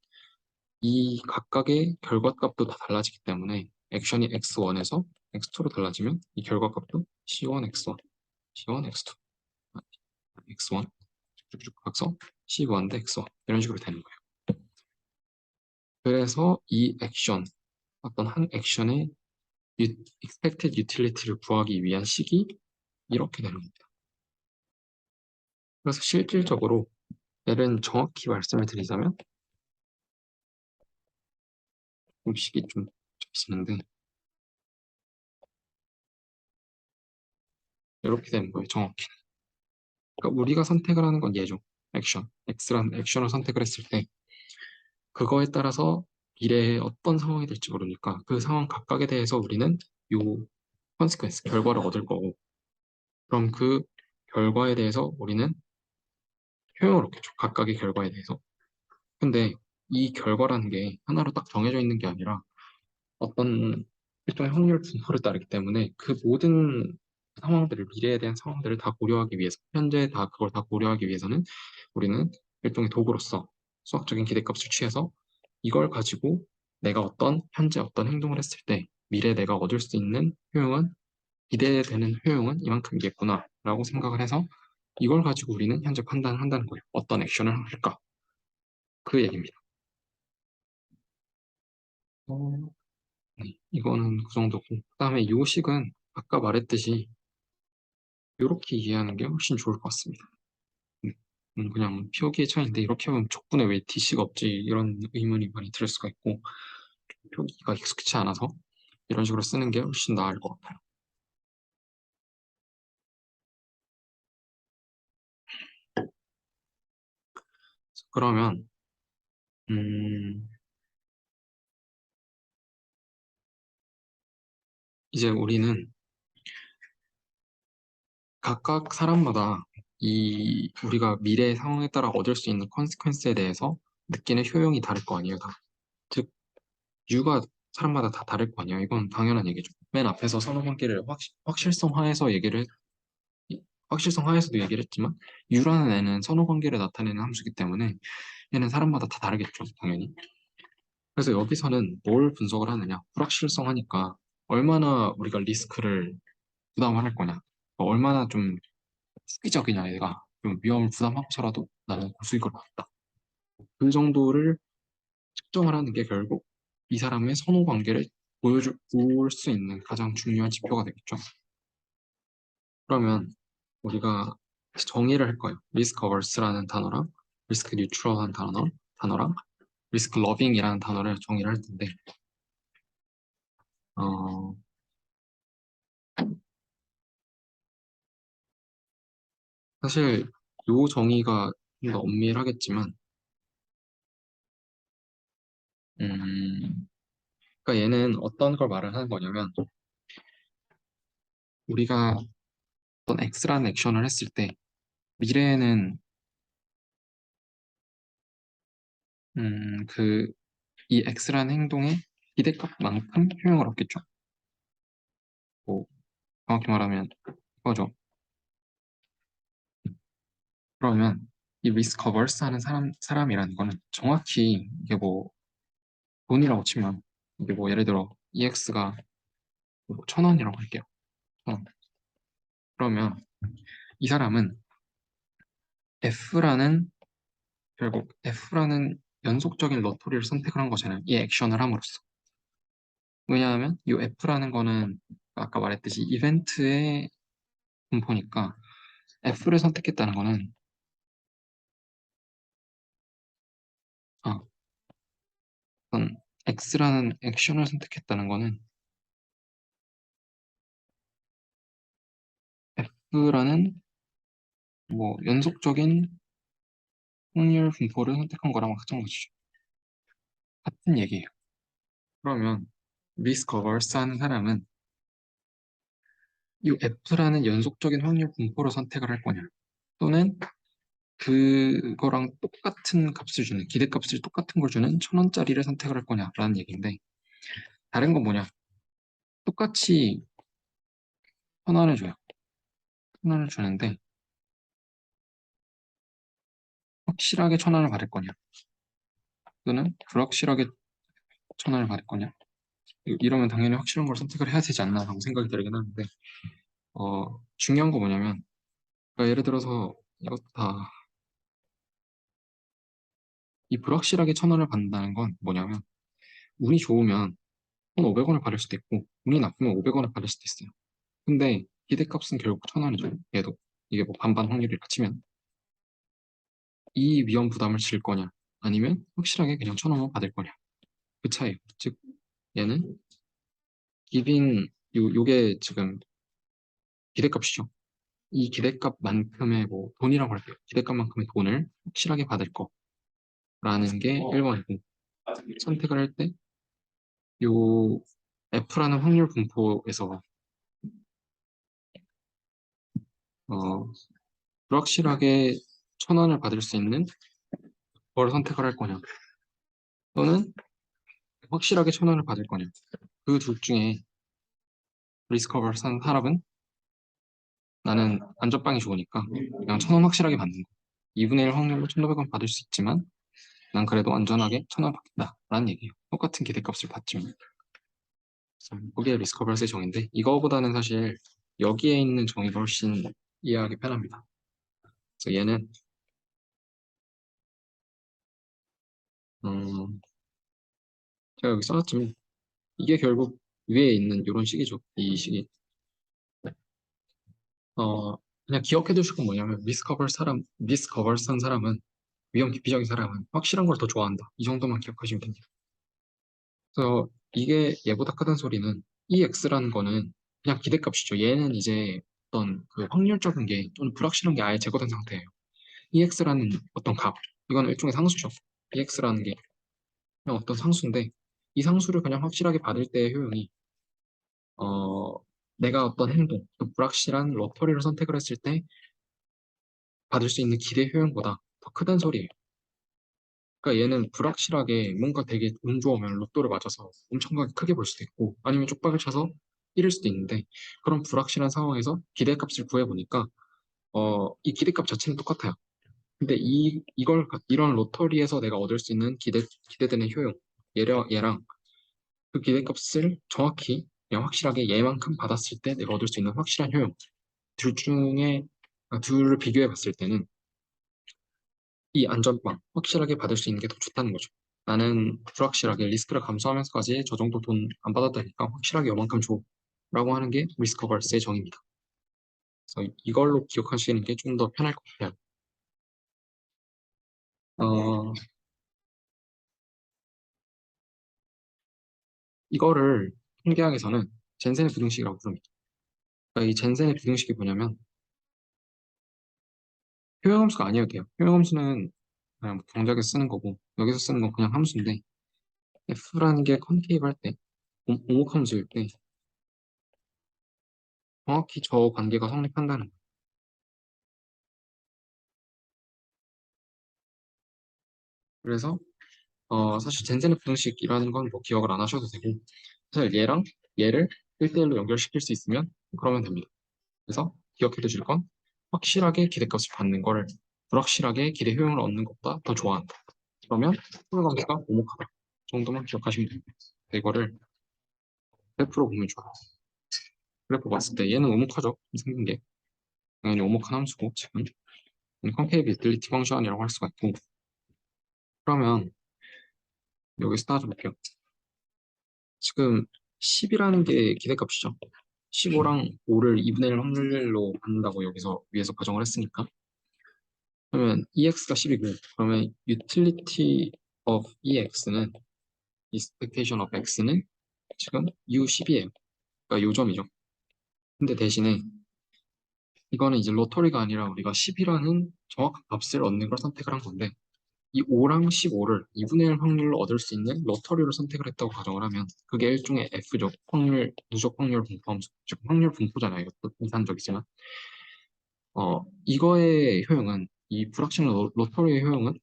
이 각각의 결과값도 다 달라지기 때문에 액션이 x1에서 x2로 달라지면 이 결과값도 c1, x1, c1, x2, x1 쭉쭉 각서 c1 대 x1 이런 식으로 되는 거예요. 그래서 이 액션, 어떤 한 액션의 expected utility를 구하기 위한 식이 이렇게 되는 겁니다. 그래서 실질적으로 얘는 정확히 말씀을 드리자면 식이 좀 접히는데 이렇게 되는 거예요. 정확히. 그러니까 우리가 선택을 하는 건 얘죠. 액션. X라는 액션을 선택을 했을 때 그거에 따라서 미래에 어떤 상황이 될지 모르니까 그 상황 각각에 대해서 우리는 요 컨시퀀스, 결과를 얻을 거고, 그럼 그 결과에 대해서 우리는 효용을 얻겠죠. 각각의 결과에 대해서. 근데 이 결과라는 게 하나로 딱 정해져 있는 게 아니라 어떤 일종의 확률 분포를 따르기 때문에 그 모든 상황들을, 미래에 대한 상황들을 다 고려하기 위해서, 현재 다 그걸 다 고려하기 위해서는 우리는 일종의 도구로서 수학적인 기대값을 취해서 이걸 가지고 내가 현재 어떤 행동을 했을 때 미래에 내가 얻을 수 있는 효용은, 기대되는 효용은 이만큼이겠구나 라고 생각을 해서 이걸 가지고 우리는 현재 판단을 한다는 거예요. 어떤 액션을 할까? 그 얘기입니다. 어, 네, 이거는 그 정도고. 그다음에 요식은 아까 말했듯이 이렇게 이해하는 게 훨씬 좋을 것 같습니다. 네, 그냥 표기의 차이인데 이렇게 하면 적분에 왜 DC가 없지? 이런 의문이 많이 들 수가 있고 표기가 익숙치 않아서 이런 식으로 쓰는 게 훨씬 나을 것 같아요. 그러면 음, 이제 우리는 각각 사람마다 이 우리가 미래 상황에 따라 얻을 수 있는 컨시퀀스에 대해서 느끼는 효용이 다를 거 아니에요, 다. 즉, 이유가 사람마다 다 다를 거 아니에요. 이건 당연한 얘기죠. 맨 앞에서 선호 관계를 확실성화해서 얘기를 확실성 하에서도 얘기를 했지만 U라는 애는 선호 관계를 나타내는 함수이기 때문에 얘는 사람마다 다 다르겠죠, 당연히. 그래서 여기서는 뭘 분석을 하느냐? 불확실성 하니까 얼마나 우리가 리스크를 부담을 할 거냐? 얼마나 좀 수기적이냐, 얘가. 좀 위험을 부담하고서라도 나는 고수익을 봤다. 그 정도를 측정을 하는 게 결국 이 사람의 선호 관계를 보여줄 수 있는 가장 중요한 지표가 되겠죠. 그러면 우리가 정의를 할 거예요. 리스크 어버스라는 단어랑 리스크 뉴트럴한 단어랑 리스크 러빙이라는 단어를 정의를 할 텐데, 어, 사실 요 정의가 좀 더 엄밀하겠지만, 그러니까 얘는 어떤 걸 말을 하는 거냐면, 우리가 어떤 X라는 액션을 했을 때, 미래에는, 이 X라는 행동의 기대값만큼 효용을 얻겠죠. 뭐, 정확히 말하면, 이거죠. 그러면, 이 리스크 어버스 하는 사람이라는 거는 정확히, 이게 뭐, 돈이라고 치면, 이게 뭐, 예를 들어, EX가 1,000원이라고 할게요. 어, 그러면, 이 사람은 F라는 결국 F라는 연속적인 러터리를 선택을 한 거잖아요. 이 액션을 함으로써. 왜냐하면 이 F라는 거는 아까 말했듯이 이벤트의 분포니까 F를 선택했다는 거는 아, 어떤 X라는 액션을 선택했다는 거는 F라는 뭐 연속적인 확률 분포를 선택한 거랑 마찬가지죠. 같은 얘기예요. 그러면 리스크 어버스 하는 사람은 이 F라는 연속적인 확률 분포를 선택을 할 거냐 또는 그거랑 똑같은 값을 주는, 기대값을 똑같은 걸 주는 1,000원짜리를 선택을 할 거냐라는 얘기인데, 다른 건 뭐냐? 똑같이 1,000원을 줘요. 1,000원을 주는데, 확실하게 1,000원을 받을 거냐? 또는 불확실하게 1,000원을 받을 거냐? 이러면 당연히 확실한 걸 선택을 해야 되지 않나 라고 생각이 들긴 하는데, 중요한 거 뭐냐면, 그러니까 예를 들어서 이것도 다, 이 불확실하게 1,000원을 받는다는 건 뭐냐면, 운이 좋으면 1,500원을 받을 수도 있고, 운이 나쁘면 500원을 받을 수도 있어요. 근데 기대값은 결국 1,000원이죠. 얘도 이게 뭐 반반 확률을 갖추면 이 위험 부담을 질 거냐 아니면 확실하게 그냥 1,000원만 받을 거냐 그 차이. 즉 얘는 기빈 요게 지금 기대값이죠. 이 기대값만큼의 뭐 돈이라고 할게요. 기대값만큼의 돈을 확실하게 받을 거라는 게 1번이고 선택을 할 때 요 F라는 확률 분포에서 어, 불확실하게 1,000원을 받을 수 있는 걸 선택을 할 거냐 또는 확실하게 1,000원을 받을 거냐. 그 둘 중에 리스커버를 산 사람은 나는 안전빵이 좋으니까 그냥 1,000원 확실하게 받는 거. 2분의 1 확률로 1,500원 받을 수 있지만 난 그래도 안전하게 1,000원 받겠다. 라는 얘기예요. 똑같은 기대값을 받지만. 그게 리스커버스의 정의인데 이거보다는 사실 여기에 있는 정의가 훨씬 이해하기 편합니다. 그래서 얘는 음, 제가 여기 써놨지만 이게 결국 위에 있는 이런 식이죠. 이 식이. 어, 그냥 기억해 두실 건 뭐냐면 리스커버스 한 사람은 위험 기피적인 사람은 확실한 걸 더 좋아한다. 이 정도만 기억하시면 됩니다. 그래서 이게 얘보다 크다는 소리는 EX라는 거는 그냥 기대값이죠. 얘는 이제 어떤 그 확률적인 게 또는 불확실한 게 아예 제거된 상태예요. EX라는 어떤 값, 이거는 일종의 상수죠. EX라는 게 그냥 어떤 상수인데 이 상수를 그냥 확실하게 받을 때의 효용이 어, 내가 어떤 행동, 또 불확실한 러터리를 선택을 했을 때 받을 수 있는 기대 효용보다 더 크다는 소리예요. 그러니까 얘는 불확실하게 뭔가 되게 운 좋으면 로또를 맞아서 엄청나게 크게 볼 수도 있고 아니면 쪽박을 쳐서 잃을 수도 있는데 그런 불확실한 상황에서 기대값을 구해보니까 이 기대값 자체는 똑같아요. 근데 이런 로터리에서 내가 얻을 수 있는 기대되는 효용, 얘랑 그 기대값을 정확히, 그냥 확실하게 얘만큼 받았을 때 내가 얻을 수 있는 확실한 효용. 둘 중에, 둘을 비교해 봤을 때는 이 안전빵, 확실하게 받을 수 있는 게 더 좋다는 거죠. 나는 불확실하게 리스크를 감수하면서까지 저 정도 돈 안 받아도 되니까 확실하게 요만큼 줘. 라고 하는 게 리스크 어버스의 정의입니다. 그래서 이걸로 기억하시는 게 좀 더 편할 것 같아요. 어, 이거를 통계학에서는 젠센의 부등식이라고 부릅니다. 그러니까 이 젠센의 부등식이 뭐냐면 효용함수가 아니어도 돼요. 효용함수는 그냥 뭐 동작에 쓰는 거고 여기서 쓰는 건 그냥 함수인데 F라는 게 컨케이브 할 때, 오목함수일 때 정확히 저 관계가 성립한다는 거예요. 그래서 사실 젠센의 부등식이라는 건 뭐 기억을 안 하셔도 되고 사실 얘랑 얘를 1대1로 연결시킬 수 있으면 그러면 됩니다. 그래서 기억해 두실 건 확실하게 기대값을 받는 거를 불확실하게 기대 효용을 얻는 것보다 더 좋아한다. 그러면 효용관계가 오목하다. 정도만 기억하시면 됩니다. 이거를 그래프로 보면 좋아요. 그래프 봤을 때 얘는 오목하죠. 생긴 게. 당연히 오목한 함수고 지금 컨케이브 유틸리티 펑션이라고 할 수가 있고 그러면 여기서 따져볼게요. 지금 10이라는 게 기대값이죠. 15랑 5를 2분의 1 확률로 받는다고 여기서 위에서 가정을 했으니까 그러면 EX가 10이고 그러면 utility of EX는 expectation of X는 지금 U10이에요. 그러니까 요점이죠. 근데 대신에 이거는 이제 로터리가 아니라 우리가 10이라는 정확한 값을 얻는 걸 선택을 한 건데 이 5랑 15를 2분의 1 확률로 얻을 수 있는 로터리를 선택을 했다고 가정을 하면 그게 일종의 F죠. 누적 확률 분포함수. 즉 확률 분포잖아요. 이것도 이산적이지만 이거의 효용은 이 불확실한 로터리의 효용은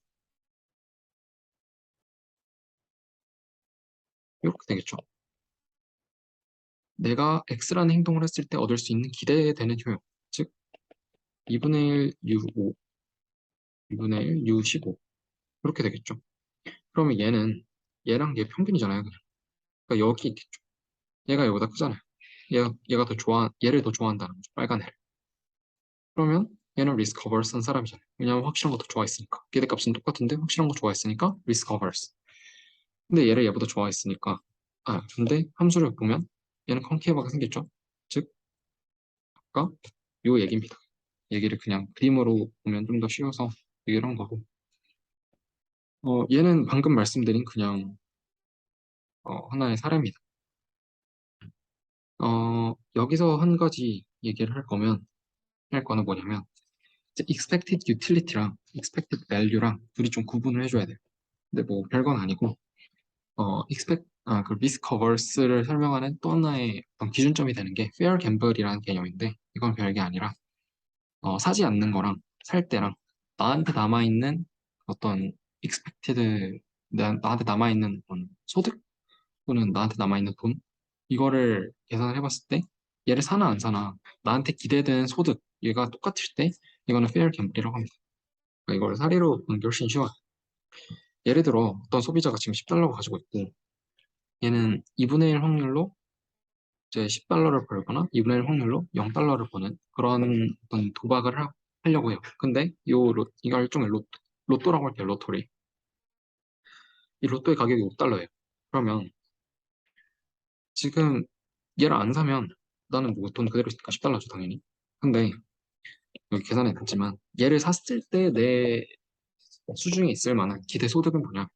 이렇게 되겠죠. 내가 X라는 행동을 했을 때 얻을 수 있는 기대되는 효용. 즉 2분의 1 U5, 2분의 1 U15 이렇게 되겠죠. 그러면 얘랑 얘 평균이잖아요. 그냥. 그러니까 여기 있겠죠. 얘가 얘보다 크잖아요. 얘가 얘를 더 좋아한다는 거죠. 빨간 애를. 그러면 얘는 리스크 어버스한 사람이잖아요. 왜냐하면 확실한 거 더 좋아했으니까. 기대값은 똑같은데 확실한 거 좋아했으니까 리스크 어버스. 근데 얘를 얘보다 좋아했으니까. 근데 함수를 보면 얘는 컨케이브가 생겼죠. 즉, 아까 요 얘기입니다. 얘기를 그냥 그림으로 보면 좀 더 쉬워서 얘기를 한 거고. 얘는 방금 말씀드린 그냥 하나의 사례입니다. 여기서 한 가지 얘기를 할 거는 뭐냐면, 이제 expected utility랑 expected value랑 둘이 좀 구분을 해줘야 돼요. 근데 뭐 별건 아니고, 그 risk averse를 설명하는 또 하나의 어떤 기준점이 되는 게 fair gamble이라는 개념인데, 이건 별게 아니라, 사지 않는 거랑 살 때랑 나한테 남아있는 어떤 expected, 나한테 남아있는 어떤 소득 또는 나한테 남아있는 돈 이거를 계산을 해봤을 때 얘를 사나 안 사나 나한테 기대되는 소득 얘가 똑같을 때 이거는 fair gamble이라고 합니다. 그러니까 이걸 사례로 보는 게 훨씬 쉬워요. 예를 들어 어떤 소비자가 지금 10달러가 가지고 있고 얘는 2분의 1 확률로 이제 10달러를 벌거나 2분의 1 확률로 0달러를 버는 그런 어떤 도박을 하려고 해요. 근데 이거 일종의 로또라고 할게요. 로또리. 이 로또의 가격이 5달러예요. 그러면 지금 얘를 안 사면 나는 뭐 돈 그대로 있으니까 10달러죠, 당연히. 근데 여기 계산해 놨지만 얘를 샀을 때 내 수중에 있을 만한 기대 소득은 뭐냐?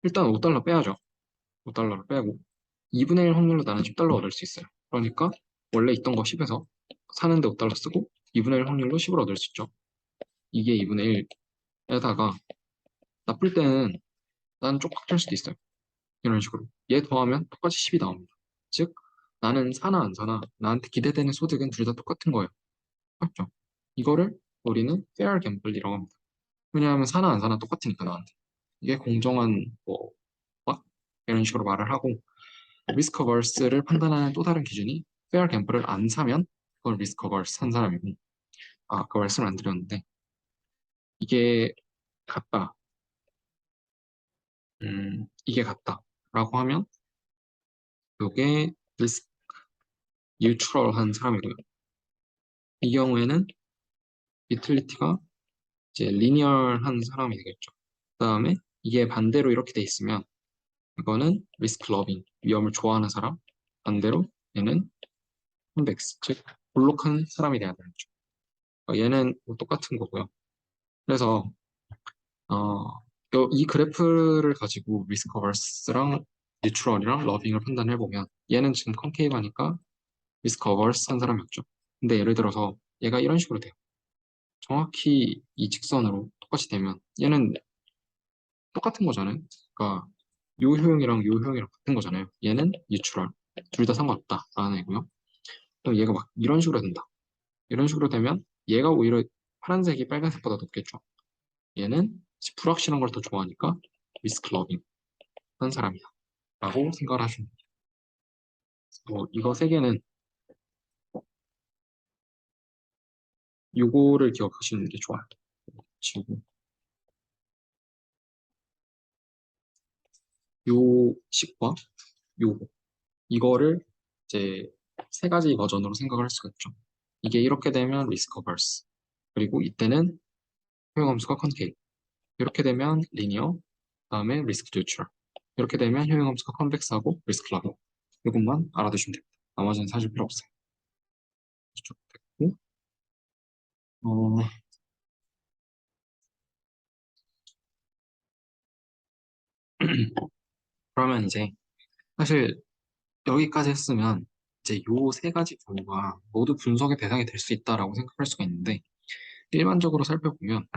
일단 5달러 빼야죠. 5달러를 빼고 2분의 1 확률로 나는 10달러 얻을 수 있어요. 그러니까 원래 있던 거 10에서 사는데 5달러 쓰고 2분의 1 확률로 10을 얻을 수 있죠. 이게 2분의 1에다가 나쁠 때는 나는 쪽박 될 수도 있어요. 이런 식으로. 얘 더하면 똑같이 10이 나옵니다. 즉, 나는 사나 안 사나 나한테 기대되는 소득은 둘 다 똑같은 거예요. 맞죠? 이거를 우리는 fair gamble이라고 합니다. 왜냐하면 사나 안 사나 똑같으니까 나한테. 이게 공정한 뭐 막 이런 식으로 말을 하고 리스크 어버스를 판단하는 또 다른 기준이 fair gamble을 안 사면 그건 리스크 어버스 한 사람이고 아까 말씀을 안 드렸는데, 이게 같다. 이게 같다. 라고 하면, 이게 리스크 뉴트럴한 사람이고요. 이 경우에는 유틸리티가 이제 리니얼한 사람이 되겠죠. 그다음에 이게 반대로 이렇게 돼 있으면 이거는 리스크 러빙, 위험을 좋아하는 사람. 반대로 얘는 콘벡스, 즉 볼록한 사람이 돼야 되겠죠. 얘는 뭐 똑같은 거고요. 그래서 어, 이 그래프를 가지고 리스크 어버스랑 뉴트럴이랑 러빙을 판단해 보면 얘는 지금 컨케이브하니까 리스크 어버스 한 사람이었죠. 근데 예를 들어서 얘가 이런 식으로 돼요. 정확히 이 직선으로 똑같이 되면 얘는 똑같은 거잖아요. 그러니까 요 효용이랑 요 효용이랑 같은 거잖아요. 얘는 뉴트럴, 둘 다 상관없다라는 애고요. 그럼 얘가 막 이런 식으로 된다. 이런 식으로 되면 얘가 오히려 파란색이 빨간색보다 높겠죠. 얘는 불확실한 걸 더 좋아하니까 리스크 러빙 한 사람이다. 라고 생각을 하시면 돼요. 이거 세 개는 요거를 기억하시는 게 좋아요. 지금 요 식과 요거 이거를 이제 세 가지 버전으로 생각을 할 수가 있죠. 이게 이렇게 되면 리스크 어버스 그리고 이때는 효용함수가 컨케이브 이렇게 되면 리니어 다음에 리스크 뉴트럴 이렇게 되면 효용함수가 컨벡스하고 리스크 라고 이것만 알아두시면 됩니다. 나머지는 사실 필요 없어요. 이쪽 됐고 어, 그러면 이제 사실 여기까지 했으면 이제 요 세 가지 경우가 모두 분석의 대상이 될 수 있다라고 생각할 수가 있는데 일반적으로 살펴보면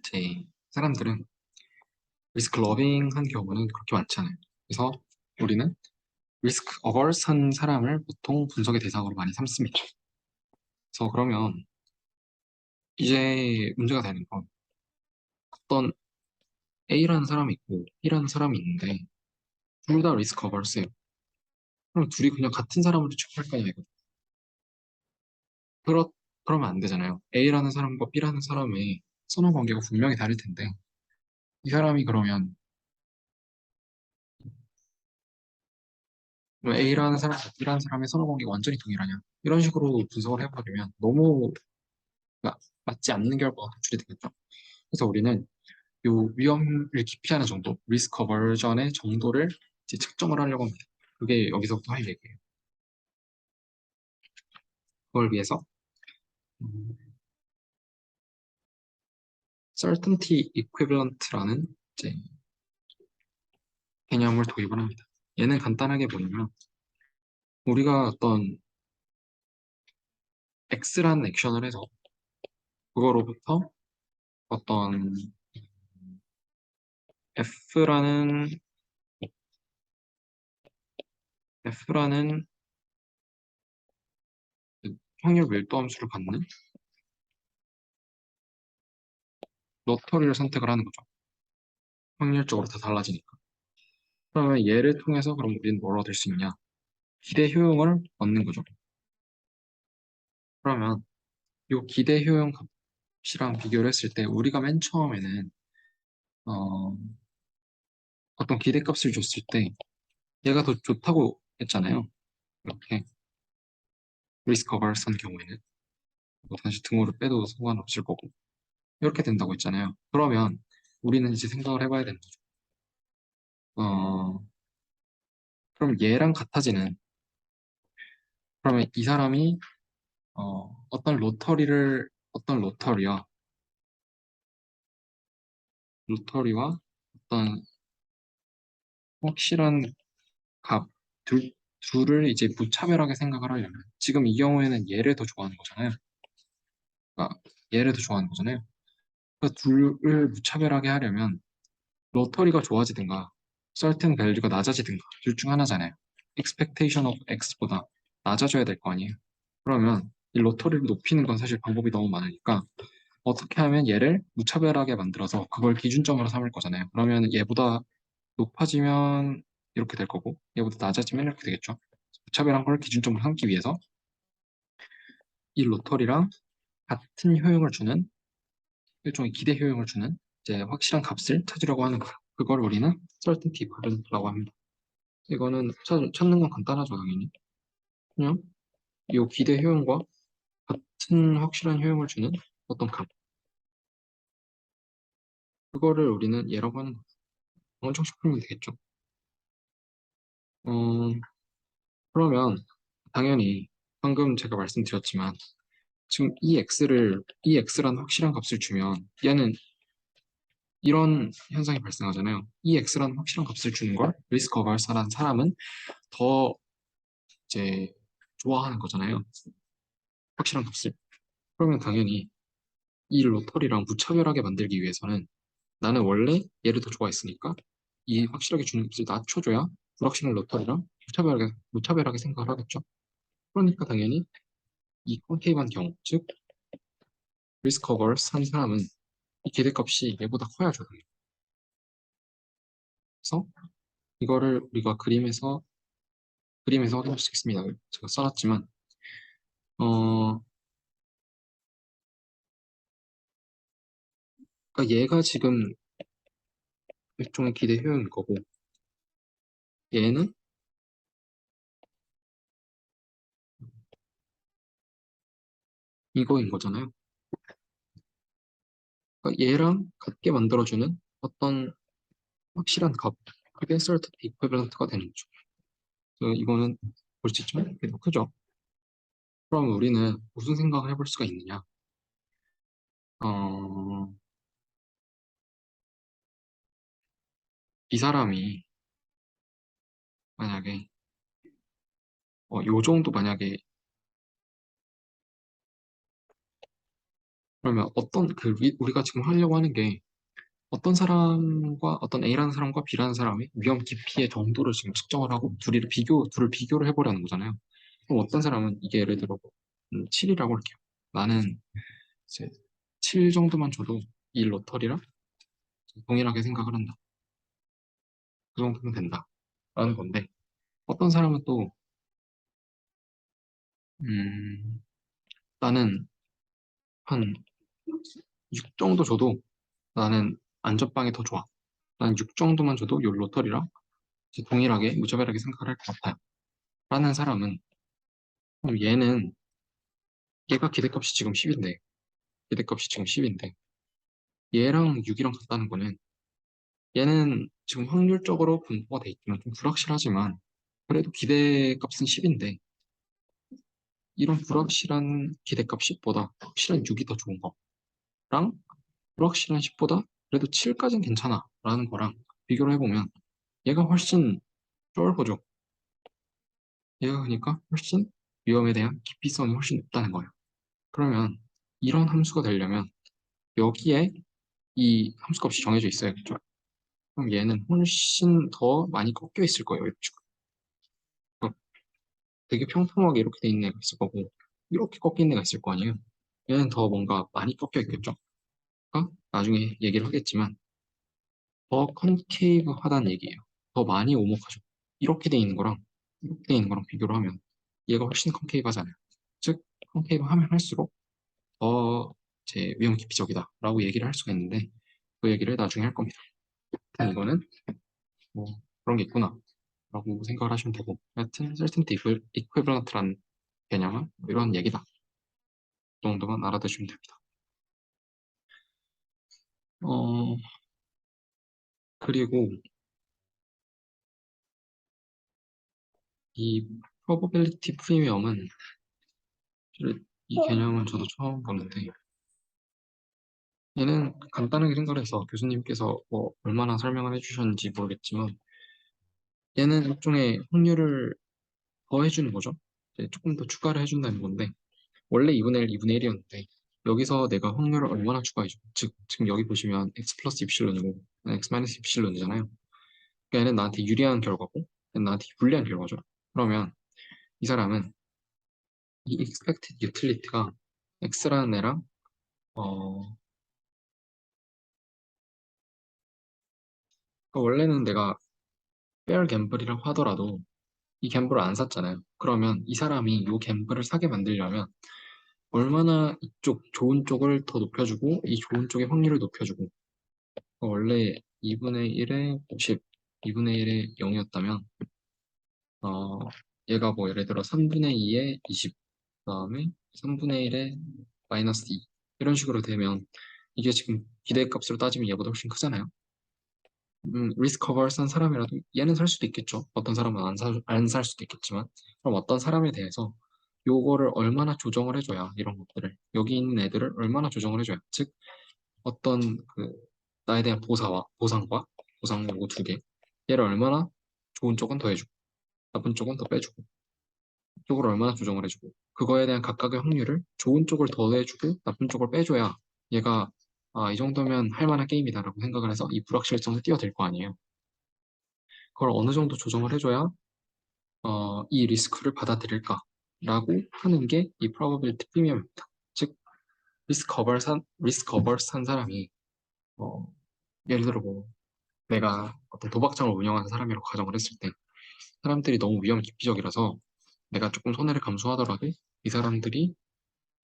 이제 사람들은 리스크 러빙한 경우는 그렇게 많지 않아요. 그래서 우리는 리스크 어버스한 사람을 보통 분석의 대상으로 많이 삼습니다. 그래서 그러면 이제 문제가 되는 건 어떤 A라는 사람이 있고 B라는 사람이 있는데 둘 다 리스크 어버스예요. 그럼 둘이 그냥 같은 사람을 취급할 거냐 이거. 그러면 안 되잖아요. A라는 사람과 B라는 사람의 선호 관계가 분명히 다를 텐데 이 사람이 그러면 A라는 사람과 B라는 사람의 선호 관계가 완전히 동일하냐 이런 식으로 분석을 해버리면 너무 마- 맞지 않는 결과가 도출이 되겠죠. 그래서 우리는 요 위험을 기피하는 정도, 리스크 어버전의 정도를 이제 측정을 하려고 합니다. 그게 여기서부터 할 얘기예요. 그걸 위해서 음, certainty equivalent라는 이제 개념을 도입을 합니다. 얘는 간단하게 뭐냐면 우리가 어떤 X라는 액션을 해서 그거로부터 어떤 F라는 F라는 확률 밀도 함수를 받는 로터리를 선택을 하는 거죠. 확률적으로 다 달라지니까. 그러면 얘를 통해서 그럼 우리는 뭘 얻을 수 있냐? 기대 효용을 얻는 거죠. 그러면 이 기대 효용 값이랑 비교를 했을 때 우리가 맨 처음에는 어, 어떤 기대값을 줬을 때 얘가 더 좋다고 했잖아요. 이렇게 리스크 어버스한 경우에는 뭐 다시 등호를 빼도 상관없을 거고 이렇게 된다고 했잖아요. 그러면 우리는 이제 생각을 해봐야 되는 거죠. 그럼 얘랑 같아지는 그러면 이 사람이 어떤 로터리와 어떤 확실한 값 둘을 이제 무차별하게 생각을 하려면 지금 이 경우에는 얘를 더 좋아하는 거잖아요. 그러니까 얘를 더 좋아하는 거잖아요. 그러니까 둘을 무차별하게 하려면 로터리가 좋아지든가 certain value가 낮아지든가 둘 중 하나잖아요. expectation of x보다 낮아져야 될 거 아니에요. 그러면 이 로터리를 높이는 건 사실 방법이 너무 많으니까 어떻게 하면 얘를 무차별하게 만들어서 그걸 기준점으로 삼을 거잖아요. 그러면 얘보다 높아지면 이렇게 될 거고 얘보다 낮아지면 이렇게 되겠죠. 무차별한 걸 기준점으로 삼기 위해서 이 로터리랑 같은 효용을 주는 일종의 기대 효용을 주는 이제 확실한 값을 찾으려고 하는 거야. 그걸 우리는 certainty equivalent라고 합니다. 이거는 찾는 건 간단하죠, 당연히. 그냥 이 기대 효용과 같은 확실한 효용을 주는 어떤 값. 그거를 우리는 얘라고 하는 거야. 원정식 풀면 되겠죠. 어, 그러면 당연히 방금 제가 말씀드렸지만 지금 이 x라는 확실한 값을 주면 얘는 이런 현상이 발생하잖아요. 이 x라는 확실한 값을 주는 걸 리스크 어발사라는 사람은 더 이제 좋아하는 거잖아요. 확실한 값을. 그러면 당연히 이 로터리랑 무차별하게 만들기 위해서는 나는 원래 얘를 더 좋아했으니까 이 확실하게 주는 값을 낮춰줘야 불확실한 로터리랑 무차별하게 생각을 하겠죠. 그러니까 당연히 이 컨케이브한 경우, 즉 리스크 어버스 한 사람은 이 기대값이 얘보다 커야죠. 그래서 이거를 우리가 그림에서 확인할 수 있습니다. 제가 써놨지만 어 그러니까 얘가 지금 일종의 기대 효용일 거고 얘는 이거인 거잖아요. 그러니까 얘랑 같게 만들어주는 어떤 확실한 값, 그게 certainty equivalent가 되는 거죠. 그래서 이거는 볼지점 더 크죠. 그럼 우리는 무슨 생각을 해볼 수가 있느냐? 어, 이 사람이 만약에 요 정도 만약에 그러면 우리가 지금 하려고 하는 게 어떤 사람과 어떤 A라는 사람과 B라는 사람의 위험 깊이의 정도를 지금 측정을 하고 둘을 비교를 해보려는 거잖아요. 그럼 어떤 사람은 이게 예를 들어 7이라고 할게요. 나는 이제 7 정도만 줘도 이 로터리랑 동일하게 생각을 한다. 그 정도면 된다. 라는 건데 어떤 사람은 또 음, 나는 한 6 정도 줘도 나는 안전빵이 더 좋아. 난 6 정도만 줘도 이 로터리랑 이제 동일하게 무차별하게 생각을 할 것 같아요. 라는 사람은 그럼 얘가 기대값이 지금 10인데 기대값이 지금 10인데 얘랑 6이랑 같다는 거는 얘는 지금 확률적으로 분포가 돼 있지만 좀 불확실하지만 그래도 기대값은 10인데 이런 불확실한 기대값 10보다 확실한 6이 더 좋은 거랑 불확실한 10보다 그래도 7까지는 괜찮아 라는 거랑 비교를 해보면 얘가 훨씬 쫄보죠. 얘가 그러니까 훨씬 위험에 대한 기피성이 훨씬 높다는 거예요. 그러면 이런 함수가 되려면 여기에 이 함수값이 정해져 있어야겠죠. 그럼 얘는 훨씬 더 많이 꺾여 있을 거예요. 그러니까 되게 평평하게 이렇게 돼 있는 애가 있을 거고 이렇게 꺾인 애가 있을 거 아니에요. 얘는 더 뭔가 많이 꺾여 있겠죠. 그러니까 나중에 얘기를 하겠지만 더 컨케이브하다는 얘기예요. 더 많이 오목하죠. 이렇게 돼 있는 거랑 이렇게 돼 있는 거랑 비교를 하면 얘가 훨씬 컨케이브하잖아요. 즉 컨케이브하면 할수록 더 제 위험 기피적이다라고 얘기를 할 수가 있는데 그 얘기를 나중에 할 겁니다. 일단 이거는 뭐 그런 게 있구나 라고 생각을 하시면 되고 여하튼 certainty equivalent라는 개념은 뭐 이런 얘기다 그 정도만 알아두시면 됩니다. 어 그리고 이 probability 프리미엄은 이 개념은 저도 처음 보는데 얘는 간단하게 생각해서 교수님께서 뭐 얼마나 설명을 해주셨는지 모르겠지만 얘는 일종의 확률을 더해주는 거죠. 이제 조금 더 추가를 해준다는 건데 원래 2분의 1, 2분의 1이었는데 여기서 내가 확률을 얼마나 추가해줘. 즉 지금 여기 보시면 x 플러스 입실론이고 x 마이너스 입실론이잖아요. 그러니까 얘는 나한테 유리한 결과고 얘는 나한테 불리한 결과죠. 그러면 이 사람은 이 expected utility가 x라는 애랑 어 그러니까 원래는 내가 fair gamble이라고 하더라도 이 갬블을 안 샀잖아요. 그러면 이 사람이 이 갬블을 사게 만들려면 얼마나 이쪽 좋은 쪽을 더 높여주고 이 좋은 쪽의 확률을 높여주고 원래 2분의 1에 50, 2분의 1에 0이었다면 어, 얘가 뭐 예를 들어 3분의 2에 20, 그다음에 3분의 1에 마이너스 2 이런 식으로 되면 이게 지금 기대값으로 따지면 얘보다 훨씬 크잖아요. 리스크 어버스한 사람이라도 얘는 살 수도 있겠죠. 어떤 사람은 안 살 수도 있겠지만 그럼 어떤 사람에 대해서 요거를 얼마나 조정을 해줘야 이런 것들을 여기 있는 애들을 얼마나 조정을 해줘야 즉 어떤 그 나에 대한 보상과 보상 요거 두 개 얘를 얼마나 좋은 쪽은 더 해주고 나쁜 쪽은 더 빼주고 쪽을 얼마나 조정을 해주고 그거에 대한 각각의 확률을 좋은 쪽을 더 해주고 나쁜 쪽을 빼줘야 얘가 이 정도면 할 만한 게임이다라고 생각을 해서 이 불확실성을 뛰어들 거 아니에요. 그걸 어느 정도 조정을 해줘야 이 리스크를 받아들일까라고 하는 게 이 probability premium입니다. 즉 리스크 어버스한 사람이 어, 예를 들어 뭐 내가 어떤 도박장을 운영하는 사람이라고 가정을 했을 때 사람들이 너무 위험 기피적이라서 내가 조금 손해를 감수하더라도 이 사람들이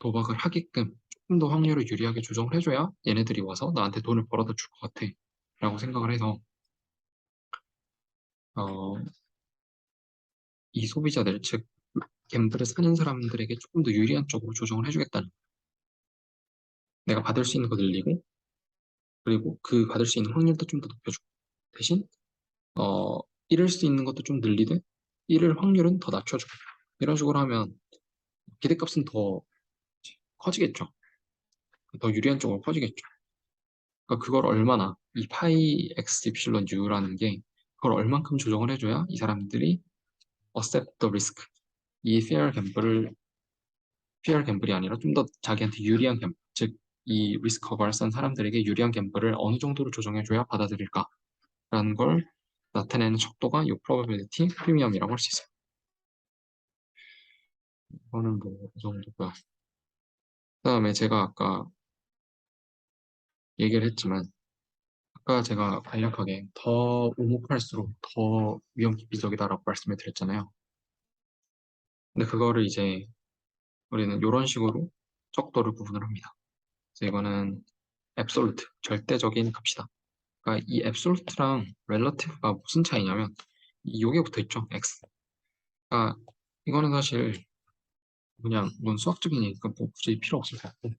도박을 하게끔 조금 더 확률을 유리하게 조정을 해줘야 얘네들이 와서 나한테 돈을 벌어다 줄 것 같아 라고 생각을 해서 어, 이 소비자들 즉 갬블을 사는 사람들에게 조금 더 유리한 쪽으로 조정을 해주겠다는 내가 받을 수 있는 거 늘리고 그리고 그 받을 수 있는 확률도 좀 더 높여주고 대신 어, 잃을 수 있는 것도 좀 늘리되 잃을 확률은 더 낮춰주고 이런 식으로 하면 기대값은 더 커지겠죠. 더 유리한 쪽으로 커지겠죠. 그러니까 그걸 얼마나 이 파이 x 이플실론 u라는 게 그걸 얼만큼 조정을 해줘야 이 사람들이 accept the risk 이 fair 갬블이 아니라 좀 더 자기한테 유리한 갬블 즉 이 리스크 어버스한 사람들에게 유리한 갬블을 어느 정도로 조정해줘야 받아들일까라는 걸 나타내는 척도가 이 probability 프리미엄이라고 할 수 있어요. 이거는 뭐 이 정도고요. 그다음에 제가 아까 얘기를 했지만 아까 제가 간략하게 더 오목할수록 더 위험 기피적이다라고 말씀을 드렸잖아요. 근데 그거를 이제 우리는 이런 식으로 척도를 구분을 합니다. 그래서 이거는 앱솔루트, 절대적인 값이다. 그러니까 이 앱솔루트랑 렐러티브가 무슨 차이냐면 이 요게 붙어 있죠, x. 그러니까 이거는 사실 그냥 이건 수학적인 얘기니까 뭐 굳이 필요 없을 것 같고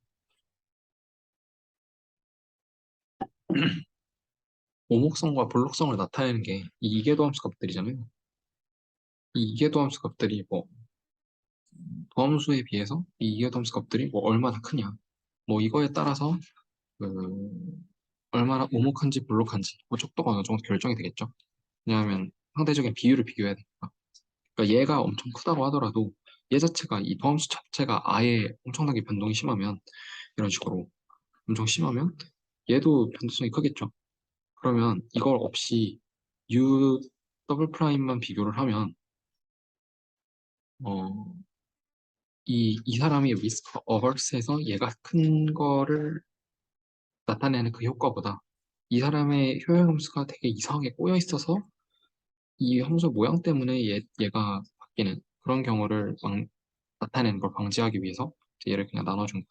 오목성과 불록성을 나타내는 게 이 이계도함수 값들이잖아요. 이 이계도함수 값들이 뭐 도함수에 비해서 이 이계도함수 값들이 뭐 얼마나 크냐. 뭐 이거에 따라서 그 얼마나 오목한지 불록한지 뭐 척도가 어느 정도 결정이 되겠죠. 왜냐하면 상대적인 비율을 비교해야 되니까. 그러니까 얘가 엄청 크다고 하더라도 얘 자체가 이 도함수 자체가 아예 엄청나게 변동이 심하면 이런 식으로 엄청 심하면 얘도 변동성이 크겠죠. 그러면 이걸 없이 U 더블 프라임만 비교를 하면 어, 이 사람이 리스크 어버스해서 얘가 큰 거를 나타내는 그 효과보다 이 사람의 효용 함수가 되게 이상하게 꼬여 있어서 이 함수 모양 때문에 얘가 바뀌는 그런 경우를 나타내는 걸 방지하기 위해서 얘를 그냥 나눠준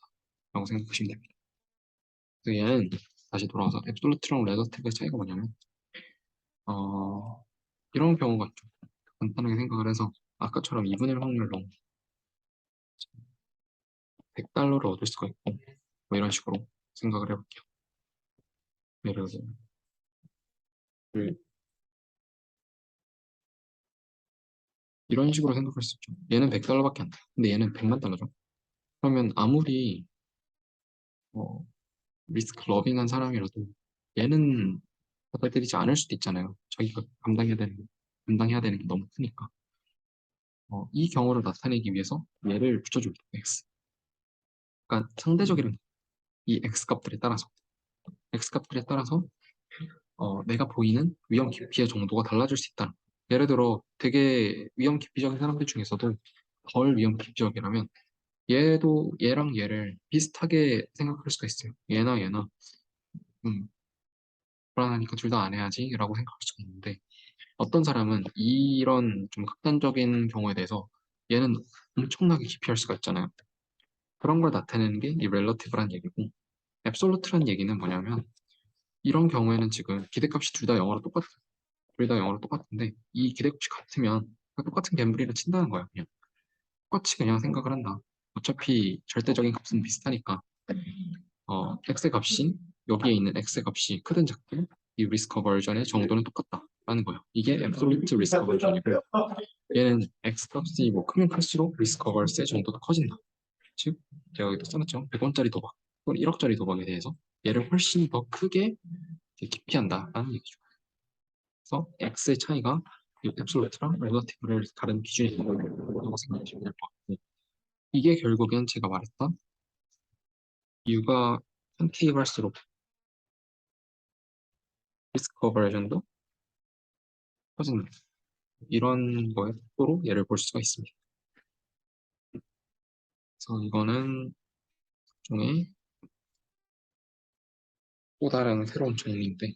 거라고 생각하시면 됩니다. 그래서 얘는 다시 돌아와서 앱솔루트랑 레더티브의 차이가 뭐냐면 어, 이런 경우가 좀 간단하게 생각을 해서 아까처럼 2분의 1 확률로 100달러를 얻을 수가 있고 뭐 이런 식으로 생각을 해볼게요. 예를 들어 이런 식으로 생각할 수 있죠. 얘는 100달러밖에 안 돼. 근데 얘는 100만 달러죠. 그러면 아무리 어, 리스크 러빙한 사람이라도 얘는 받아들이지 않을 수도 있잖아요. 자기가 감당해야 되는 게 너무 크니까. 이 경우를 나타내기 위해서 얘를 붙여줍니다. X. 그러니까 상대적이는 이 X 값들에 따라서 X 값들에 따라서 내가 보이는 위험 기피의 정도가 달라질 수 있다. 예를 들어 되게 위험 기피적인 사람들 중에서도 덜 위험 기피적이라면 얘도 얘랑 얘를 비슷하게 생각할 수가 있어요. 얘나 음, 불안하니까 둘 다 안 해야지라고 생각할 수가 있는데 어떤 사람은 이런 좀 극단적인 경우에 대해서 얘는 엄청나게 기피할 수가 있잖아요. 그런 걸 나타내는 게 이 relative란 얘기고, absolute란 얘기는 뭐냐면, 이런 경우에는 지금 기대값이 둘 다 영어로 똑같아. 둘 다 영어로 똑같은데, 이 기대값이 같으면 똑같은 갬블이를 친다는 거야, 그냥. 똑같이 그냥 생각을 한다. 어차피 절대적인 값은 비슷하니까, x 값이, 여기에 있는 x 값이 크든 작든, 이 리스크 버전의 정도는 똑같다라는 거예요. 이게 absolute 리스크 버전이고, 얘는 x 값이 뭐 크면 클수록 리스크 버스의 정도도 커진다. 즉, 제가 여기도 써놨죠. 100원짜리 도박, 또는 1억짜리 도박에 대해서 얘를 훨씬 더 크게 기피한다라는 얘기죠. 그래서 x의 차이가 이 앱솔루트랑 렐러티브를 다른 기준이 있다고 생각하시면 될 것 같고, 이게 결국엔 제가 말했던 u가 컨케이브할수록 리스크 커버레이션도 커진다. 이런 거에 속도로 얘를 볼 수가 있습니다. 그래서 이거는 종의 또 다른 새로운 정리인데,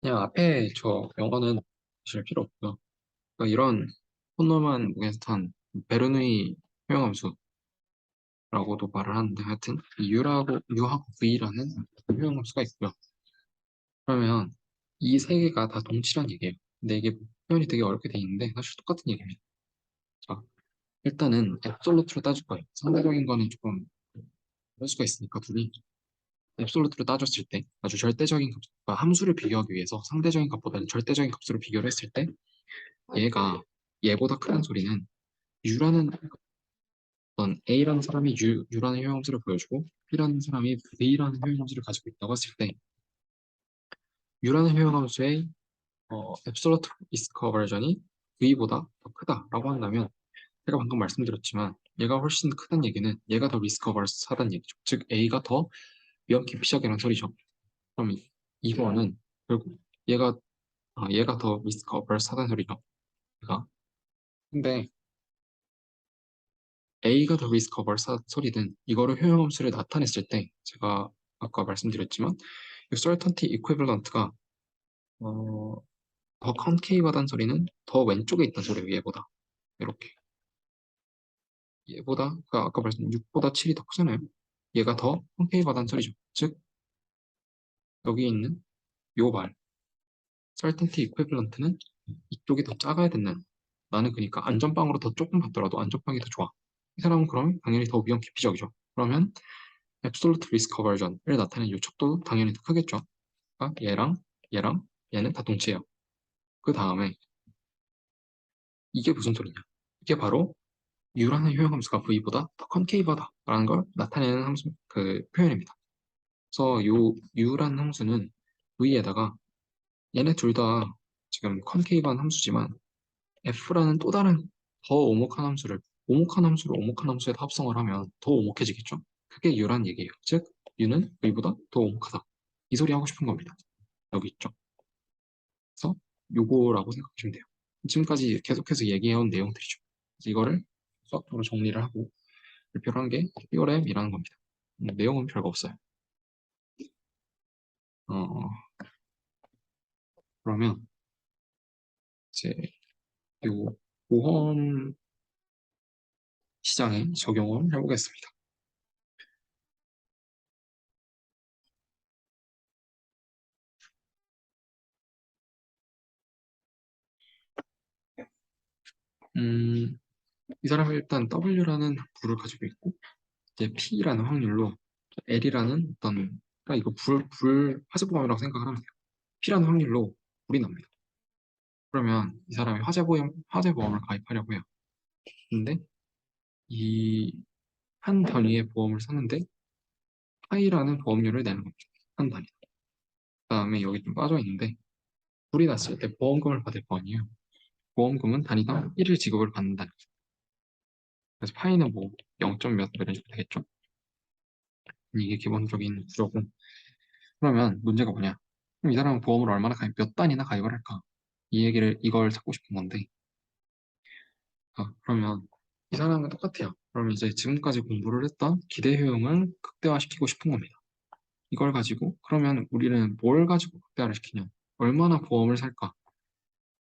그냥 앞에 저 영어는 사실 필요 없고요. 그러니까 이런 폰노만 무게스탄 베르누이 효용함수라고도 말을 하는데, 하여튼 이 U하고 V라는 효용함수가 있고요. 그러면 이 세 개가 다 동치란 얘기예요. 근데 이게 표현이 되게 어렵게 돼 있는데 사실 똑같은 얘기입니다. 자, 일단은 앱솔루트로 따질 거예요. 상대적인 거는 조금 그럴 수가 있으니까 둘이 앱솔루트로 따졌을 때 아주 절대적인 값, 그러니까 함수를 비교하기 위해서 상대적인 값보다는 절대적인 값으로 비교를 했을 때 얘가 얘보다 큰 소리는 U라는 어떤 A라는 사람이 U라는 효용함수를 보여주고 B라는 사람이 V라는 효용함수를 가지고 있다고 했을 때 U라는 효용함수의 absolute risk aversion이 V보다 더 크다라고 한다면, 제가 방금 말씀드렸지만 얘가 훨씬 크다는 얘기는 얘가 더 리스크 어버스하다는 얘기죠. 즉 A가 더 위험 기피적이라는 소리죠. 그럼 이거는 결국 얘가 얘가 더 리스크 어버스하다는 소리죠. 얘가. 근데 A가 더 리스크 어버스하다는 소리든 이거를 효용함수를 나타냈을 때 제가 아까 말씀드렸지만 이 certainty equivalent가 어, 더 컨케이브하다는 소리는 더 왼쪽에 있다는 소리예요. 얘보다. 이렇게. 얘보다, 그러니까 아까 말씀 6보다 7이 더 크잖아요. 얘가 더 펑케이바다는 소리죠. 즉, 여기 있는 요 말, certainty equivalent는 이쪽이 더 작아야 된다는. 나는 그러니까 안전빵으로 더 조금 받더라도 안전빵이 더 좋아. 이 사람은 그럼 당연히 더 위험 기피적이죠. 그러면 absolute risk aversion을 나타내는 요 척도도 당연히 더 크겠죠. 그러니까 얘랑 얘는 다 동치예요. 그 다음에 이게 무슨 소리냐? 이게 바로 U라는 효용함수가 V보다 더 컨케이브하다라는 걸 나타내는 함수, 그 표현입니다. 그래서 요 U라는 함수는 V에다가 얘네 둘 다 지금 컨케이브한 함수지만 F라는 또 다른 더 오목한 함수를 오목한 함수에다 합성을 하면 더 오목해지겠죠? 그게 U란 얘기예요. 즉 U는 V보다 더 오목하다. 이 소리 하고 싶은 겁니다. 여기 있죠. 그래서 요거라고 생각하시면 돼요. 지금까지 계속해서 얘기해온 내용들이죠. 그래서 이거를 수학적으로 정리를 하고 발표를 한 게 티오렘이라는 겁니다. 내용은 별거 없어요. 어, 그러면 이제 요 보험 시장에 적용을 해보겠습니다. 음, 이 사람은 일단 W라는 부를 가지고 있고, 이제 P라는 확률로 L이라는 어떤, 그러니까 이거 화재보험이라고 생각을 하면 돼요. P라는 확률로 불이 납니다. 그러면 이 사람이 화재보험을 가입하려고 해요. 근데 이 한 단위의 보험을 사는데 파이라는 보험료를 내는 겁니다. 한 단위. 그 다음에 여기 좀 빠져 있는데, 불이 났을 때 보험금을 받을 거 아니에요. 보험금은 단위당 1일 지급을 받는다. 그래서 파이는 뭐 0. 몇 이런 식으로 되겠죠. 이게 기본적인 구조고. 그러면 문제가 뭐냐? 그럼 이 사람은 보험을 얼마나 몇 단이나 가입을 할까? 이걸 찾고 싶은 건데. 그러면 이 사람은 똑같아요. 그러면 이제 지금까지 공부를 했던 기대 효용을 극대화시키고 싶은 겁니다. 이걸 가지고, 그러면 우리는 뭘 가지고 극대화를 시키냐? 얼마나 보험을 살까?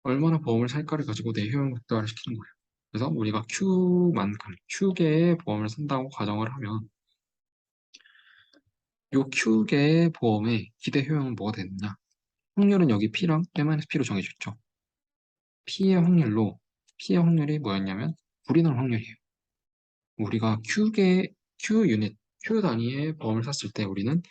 얼마나 보험을 살까를 가지고 내 효용 극대화를 시키는 거예요. 그래서 우리가 Q만큼, Q개의 보험을 산다고 가정을 하면 요 Q개의 보험의 기대 효용은 뭐가 되느냐? 확률은 여기 P랑 P-P로 정해졌죠. P의 확률이 뭐였냐면 불이 날 확률이에요. 우리가 Q 유닛, Q 단위의 보험을 샀을 때 우리는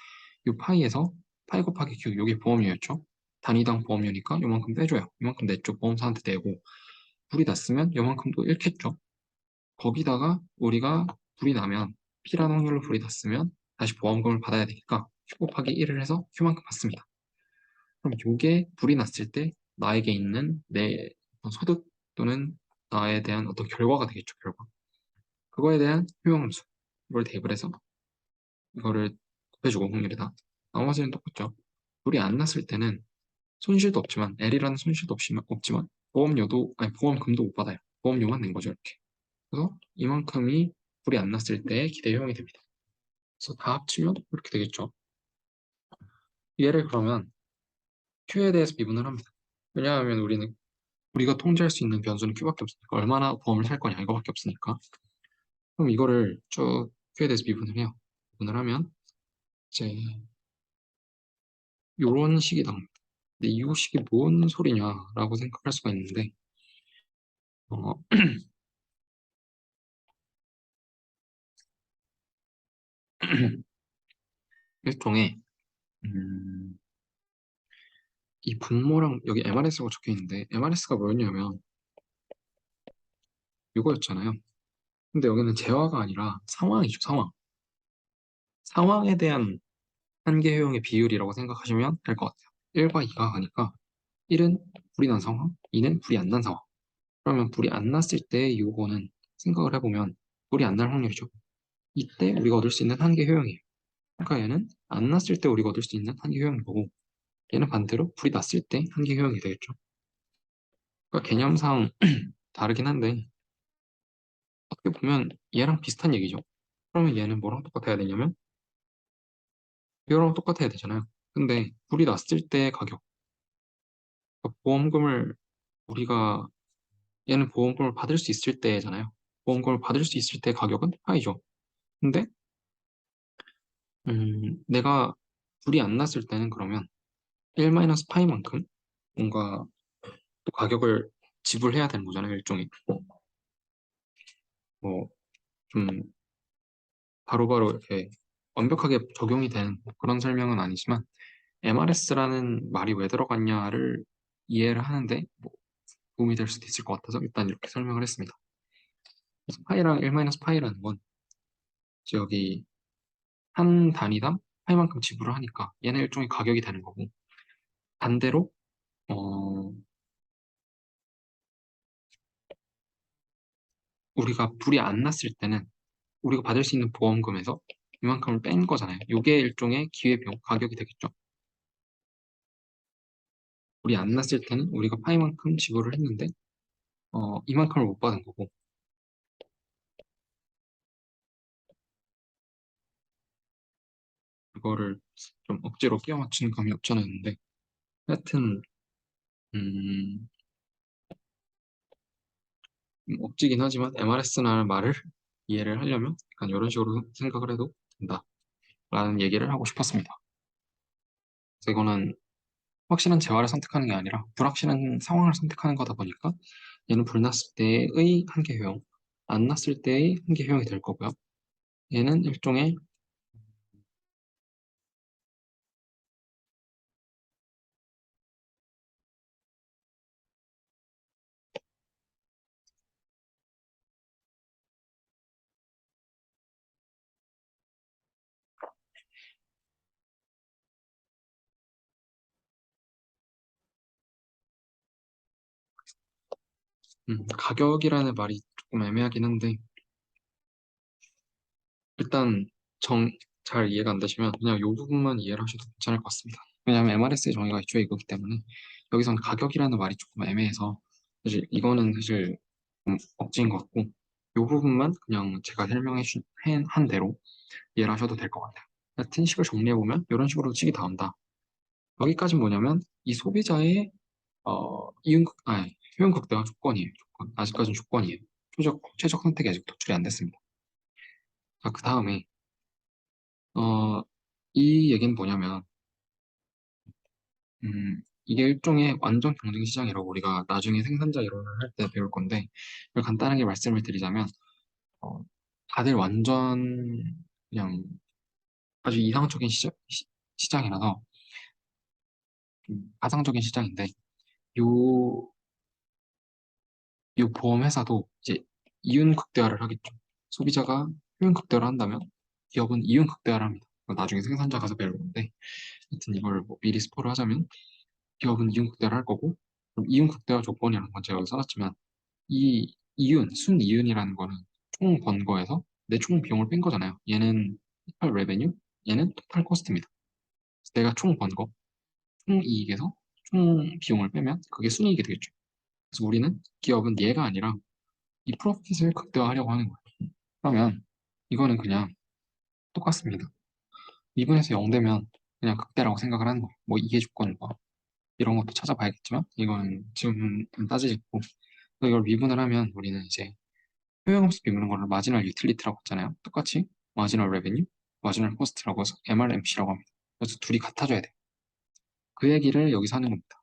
이 파이에서 파이 곱하기 Q, 요게 보험료였죠. 단위당 보험료니까 요만큼 빼줘요. 요만큼 냈죠. 보험사한테 내고 불이 났으면 요만큼도 잃겠죠. 거기다가 우리가 불이 나면 P라는 확률로 불이 났으면 다시 보험금을 받아야 되니까 Q 곱하기 1을 해서 Q만큼 받습니다. 그럼 요게 불이 났을 때 나에게 있는 내 소득 또는 나에 대한 어떤 결과가 되겠죠, 결과. 그거에 대한 효용함수. 이걸 대입을 해서 이거를 곱해주고 확률이다. 나머지는 똑같죠. 불이 안 났을 때는 손실도 없지만 L이라는 손실도 없지만 보험료도 아니 보험금도 못 받아요. 보험료만 낸 거죠, 이렇게. 그래서 이만큼이 불이 안 났을 때의 기대 효용이 됩니다. 그래서 다 합치면 이렇게 되겠죠. 얘를 그러면 Q에 대해서 미분을 합니다. 왜냐하면 우리가 통제할 수 있는 변수는 Q밖에 없으니까 얼마나 보험을 살 거냐 이거밖에 없으니까. 그럼 이거를 쭉 Q에 대해서 미분을 해요. 미분을 하면 이제 요런 식이 나옵니다. 근데 이 식이 뭔 소리냐라고 생각할 수가 있는데 어, 일종의 음, 이 분모랑 여기 MRS가 적혀 있는데 MRS가 뭐였냐면 이거였잖아요. 근데 여기는 재화가 아니라 상황이죠, 상황. 상황에 대한 한계 효용의 비율이라고 생각하시면 될 것 같아요. 1과 2가 가니까 1은 불이 난 상황, 2는 불이 안 난 상황. 그러면 불이 안 났을 때 요거는 생각을 해보면 불이 안 날 확률이죠. 이때 우리가 얻을 수 있는 한계 효용이에요. 그러니까 얘는 안 났을 때 우리가 얻을 수 있는 한계 효용인 거고 얘는 반대로 불이 났을 때 한계 효용이 되겠죠. 그러니까 개념상 다르긴 한데 어떻게 보면 얘랑 비슷한 얘기죠. 그러면 얘는 뭐랑 똑같아야 되냐면 이거랑 똑같아야 되잖아요. 근데 불이 났을 때 가격, 그러니까 보험금을 우리가 얘는 보험금을 받을 수 있을 때잖아요. 보험금을 받을 수 있을 때 가격은 파이죠. 근데 내가 불이 안 났을 때는 그러면 1-파이만큼 뭔가 또 가격을 지불해야 되는 거잖아요. 일종의 뭐 좀 바로바로 이렇게 완벽하게 적용이 되는 그런 설명은 아니지만 MRS라는 말이 왜 들어갔냐를 이해를 하는데 뭐 도움이 될 수도 있을 것 같아서 일단 이렇게 설명을 했습니다. 그래서 파이랑 1-파이라는 건 여기 한 단위당 파이만큼 지불을 하니까 얘는 일종의 가격이 되는 거고 반대로 어, 우리가 불이 안 났을 때는 우리가 받을 수 있는 보험금에서 이만큼을 뺀 거잖아요. 이게 일종의 기회비용 가격이 되겠죠. 불이 안 났을 때는 우리가 파이만큼 지불을 했는데 이만큼을 못 받은 거고 그거를 좀 억지로 끼워 맞추는 감이 없지 않아 있는데 하여튼 음, 억지긴 하지만 MRS라는 말을 이해를 하려면 약간 이런 식으로 생각을 해도 된다라는 얘기를 하고 싶었습니다. 그래서 이거는 확실한 재화를 선택하는 게 아니라 불확실한 상황을 선택하는 거다 보니까 얘는 불 났을 때의 한계 효용, 안 났을 때의 한계 효용이 될 거고요. 얘는 일종의 가격이라는 말이 조금 애매하긴 한데 일단 잘 이해가 안 되시면 그냥 이 부분만 이해를 하셔도 괜찮을 것 같습니다. 왜냐하면 MRS의 정의가 애초에 이거기 때문에 여기선 가격이라는 말이 조금 애매해서 사실 이거는 사실 좀 억지인 것 같고 이 부분만 그냥 제가 한 대로 이해를 하셔도 될 것 같아요. 하여튼 식을 정리해보면 이런 식으로 식이 나온다. 여기까지는 뭐냐면 이 소비자의 효용 극대화 조건이에요. 조건. 아직까지는 조건이에요. 최적 선택이 아직 도출이 안 됐습니다. 자, 그 다음에, 어, 이 얘기는 뭐냐면, 이게 일종의 완전 경쟁 시장이라고 우리가 나중에 생산자 이론을 할 때 배울 건데, 이걸 간단하게 말씀을 드리자면, 어, 다들 완전 그냥 아주 이상적인 시장이라서 좀 가상적인 시장인데, 요, 요 보험 회사도 이제 이윤 극대화를 하겠죠. 소비자가 효용 극대화를 한다면 기업은 이윤 극대화를 합니다. 나중에 생산자 가서 배울 건데, 하여튼 이걸 뭐 미리 스포를 하자면 기업은 이윤 극대화를 할 거고, 그럼 이윤 극대화 조건이라는 건 제가 여기 써놨지만, 이 이윤, 순이윤이라는 거는 총 번 거에서 내 총 비용을 뺀 거잖아요. 얘는 토탈 레베뉴, 얘는 토탈 코스트입니다. 내가 총 번 거, 총 이익에서 총 비용을 빼면 그게 순이익이 되겠죠. 그래서 우리는 기업은 얘가 아니라 이 프로핏을 극대화하려고 하는 거예요. 그러면 이거는 그냥 똑같습니다. 미분에서 0 되면 그냥 극대라고 생각을 하는 거예요. 뭐 이해 조건 뭐 이런 것도 찾아봐야겠지만 이건 지금 따지지 않고 이걸 미분을 하면 우리는 이제 효용함수 미분한 거를 마지널 유틸리티라고 했잖아요. 똑같이 마지널 레베뉴, 마지널 코스트라고 해서 MRMC라고 합니다. 그래서 둘이 같아져야 돼요. 그 얘기를 여기서 하는 겁니다.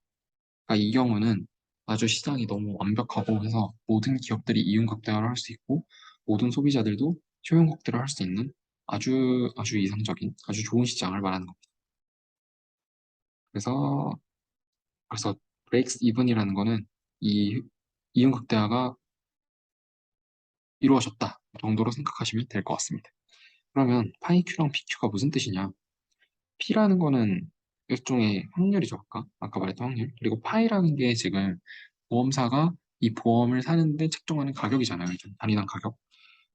그러니까 이 경우는 아주 시장이 너무 완벽하고 해서 모든 기업들이 이윤 극대화를 할 수 있고 모든 소비자들도 효용 극대화를 할 수 있는 아주 아주 이상적인 아주 좋은 시장을 말하는 겁니다. 그래서 브레이크스 이븐이라는 거는 이 이윤 극대화가 이루어졌다 정도로 생각하시면 될 것 같습니다. 그러면 파이 Q랑 PQ가 무슨 뜻이냐? P라는 거는 일종의 확률이죠, 아까 말했던 확률. 그리고 파이라는 게 지금 보험사가 이 보험을 사는데 책정하는 가격이잖아요. 이제 단위당 가격.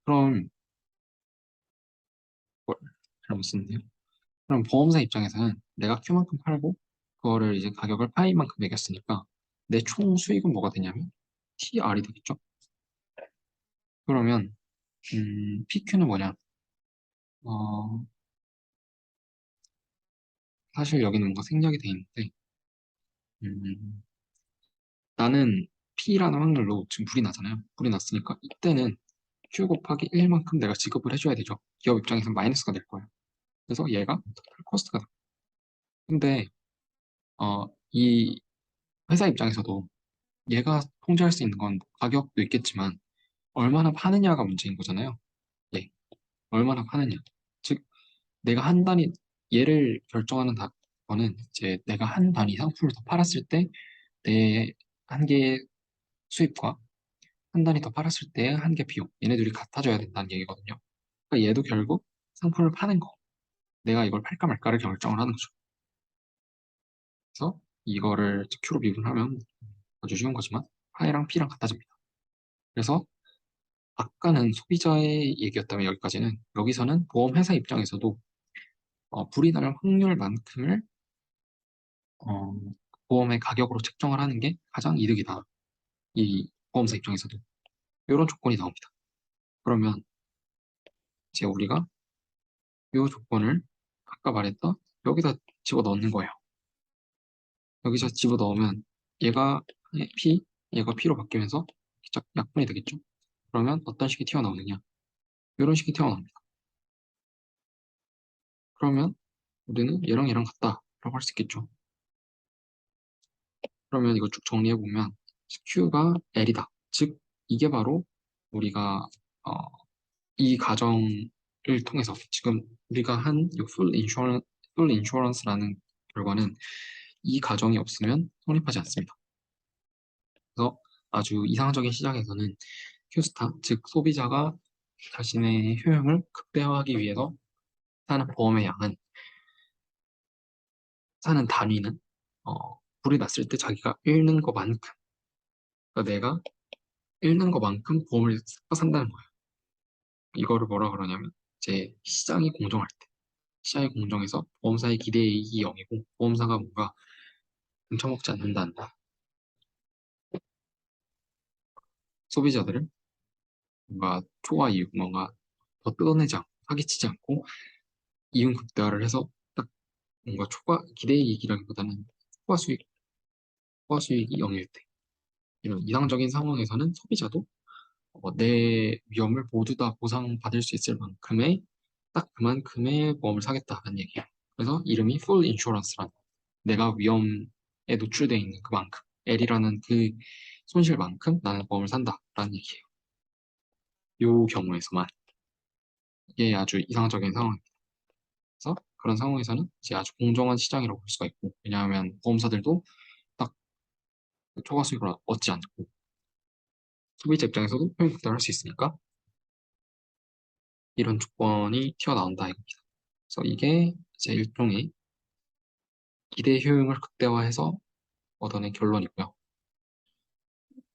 그럼, 뭘 잘못 썼네요. 그럼 보험사 입장에서는 내가 Q만큼 팔고, 그거를 이제 가격을 파이만큼 매겼으니까, 내 총 수익은 뭐가 되냐면, TR이 되겠죠? 그러면, PQ는 뭐냐? 어, 사실 여기는 뭔가 생략이 돼 있는데, 음, 나는 P라는 확률로 지금 불이 나잖아요. 불이 났으니까 이때는 Q 곱하기 1만큼 내가 지급을 해줘야 되죠. 기업 입장에서는 마이너스가 될 거예요. 그래서 얘가 토탈 코스트가 돼. 근데 이 회사 입장에서도 얘가 통제할 수 있는 건 가격도 있겠지만 얼마나 파느냐가 문제인 거잖아요. 예, 얼마나 파느냐. 즉 내가 한 단위 얘를 결정하는 거는 이제 내가 한 단위 상품을 더 팔았을 때 내 한 개의 수입과 한 단위 더 팔았을 때 한 개 비용 얘네 둘이 같아져야 된다는 얘기거든요. 그러니까 얘도 결국 상품을 파는 거 내가 이걸 팔까 말까를 결정을 하는 거죠. 그래서 이거를 Q로 미분하면 아주 쉬운 거지만 파이랑 P랑 같아집니다. 그래서 아까는 소비자의 얘기였다면 여기까지는 여기서는 보험회사 입장에서도 불이 날 확률만큼을 어, 보험의 가격으로 책정을 하는 게 가장 이득이다. 이 보험사 입장에서도 이런 조건이 나옵니다. 그러면 이제 우리가 이 조건을 아까 말했던 여기다 집어 넣는 거예요. 여기서 집어 넣으면 얘가 P, 얘가 P로 바뀌면서 약분이 되겠죠. 그러면 어떤 식이 튀어나오느냐? 이런 식이 튀어나옵니다. 그러면 우리는 얘랑 얘랑 같다라고 할 수 있겠죠. 그러면 이거 쭉 정리해보면 Q가 L이다. 즉, 이게 바로 우리가 어, 이 가정을 통해서 지금 우리가 한 풀 인슈어런스라는 결과는 이 가정이 없으면 성립하지 않습니다. 그래서 아주 이상적인 시장에서는 큐스타, 즉 소비자가 자신의 효용을 극대화하기 위해서 사는 보험의 양은 사는 단위는 불이 났을 때 자기가 잃는 것만큼 그러니까 내가 잃는 것만큼 보험을 산다는 거예요. 이거를 뭐라 그러냐면 이제 시장이 공정할 때 시장이 공정해서 보험사의 기대이익이 0이고 보험사가 뭔가 훔쳐먹지 않는다. 소비자들은 뭔가 초과 이익, 뭔가 더 뜯어내지 않고 사기치지 않고 이윤 극대화를 해서 딱 뭔가 초과 기대이익이라기보다는 초과 수익, 초과 수익이 0일 때 이런 이상적인 상황에서는 소비자도 내 위험을 모두 다 보상받을 수 있을 만큼의 딱 그만큼의 보험을 사겠다는 얘기예요. 그래서 이름이 full insurance란 내가 위험에 노출되어 있는 그만큼 L이라는 그 손실만큼 나는 보험을 산다라는 얘기예요. 요 경우에서만 이게 아주 이상적인 상황입니다. 그래서 그런 상황에서는 이제 아주 공정한 시장이라고 볼 수가 있고 왜냐하면 보험사들도 딱 초과 수익을 얻지 않고 소비자 입장에서도 효용 극대화를 할 수 있으니까 이런 조건이 튀어나온다 이겁니다. 그래서 이게 이제 일종의 기대 효용을 극대화해서 얻어낸 결론이고요.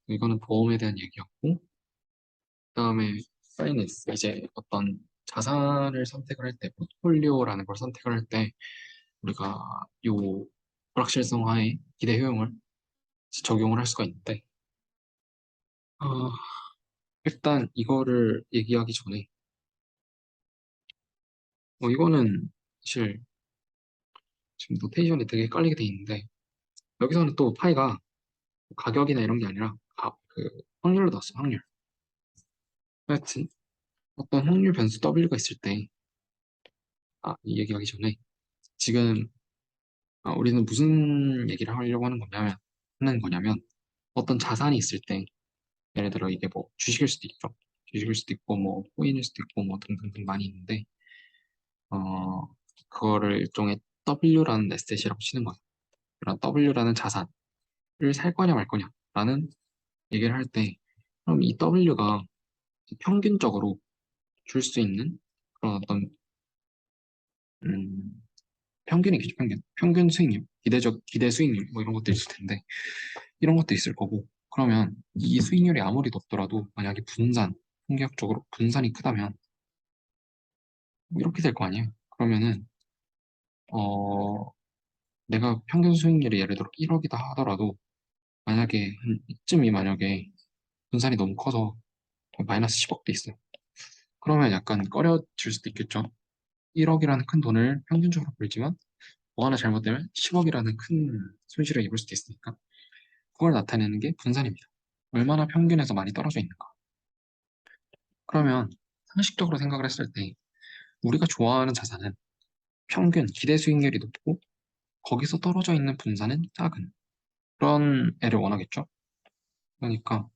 이거는 보험에 대한 얘기였고 그다음에 파이낸스 이제 어떤 자산을 선택을 할 때 포트폴리오라는 걸 선택을 할 때 우리가 요 불확실성화의 기대 효용을 적용을 할 수가 있는데 어, 일단 이거를 얘기하기 전에 이거는 사실 지금 노테이션이 되게 헷갈리게 돼 있는데 여기서는 또 파이가 가격이나 이런 게 아니라 그 확률로 나왔어 확률. 하여튼 어떤 확률 변수 W가 있을 때 이 얘기하기 전에 지금 우리는 무슨 얘기를 하려고 하는 거냐면 어떤 자산이 있을 때 예를 들어 이게 뭐 주식일 수도 있죠. 주식일 수도 있고 뭐 코인일 수도 있고 뭐 등등등 많이 있는데 어 그거를 일종의 W라는 에셋이라고 치는 거예요. 그런 W라는 자산을 살 거냐 말 거냐라는 얘기를 할 때 그럼 이 W가 평균적으로 줄 수 있는 그런 어떤 음, 평균이겠죠, 평균. 평균 수익률, 기대 수익률, 뭐 이런 것도 있을 텐데, 이런 것도 있을 거고, 그러면 이 수익률이 아무리 높더라도, 만약에 통계학적으로 분산이 크다면, 뭐 이렇게 될 거 아니에요? 그러면은, 어, 내가 평균 수익률이 예를 들어 1억이다 하더라도, 만약에, 이쯤이 만약에 분산이 너무 커서 마이너스 10억도 있어요. 그러면 약간 꺼려질 수도 있겠죠. 1억이라는 큰 돈을 평균적으로 벌지만, 뭐 하나 잘못되면 10억이라는 큰 손실을 입을 수도 있으니까. 그걸 나타내는 게 분산입니다. 얼마나 평균에서 많이 떨어져 있는가. 그러면 상식적으로 생각을 했을 때 우리가 좋아하는 자산은 평균 기대 수익률이 높고 거기서 떨어져 있는 분산은 작은 그런 애를 원하겠죠. 그러니까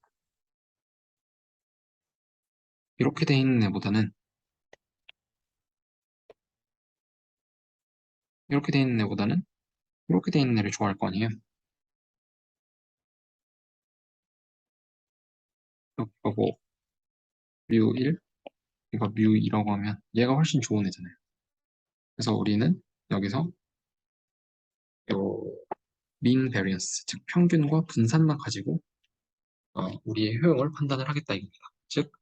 이렇게 돼 있는 애보다는 이렇게 돼 있는 애보다는 이렇게 돼 있는 애를 좋아할 거 아니에요. 이거 뭐 뮤 1, 이거 뮤 2라고 하면 얘가 훨씬 좋은 애잖아요. 그래서 우리는 여기서 요 mean variance, 즉 평균과 분산만 가지고 우리의 효용을 판단을 하겠다 이겁니다. 즉,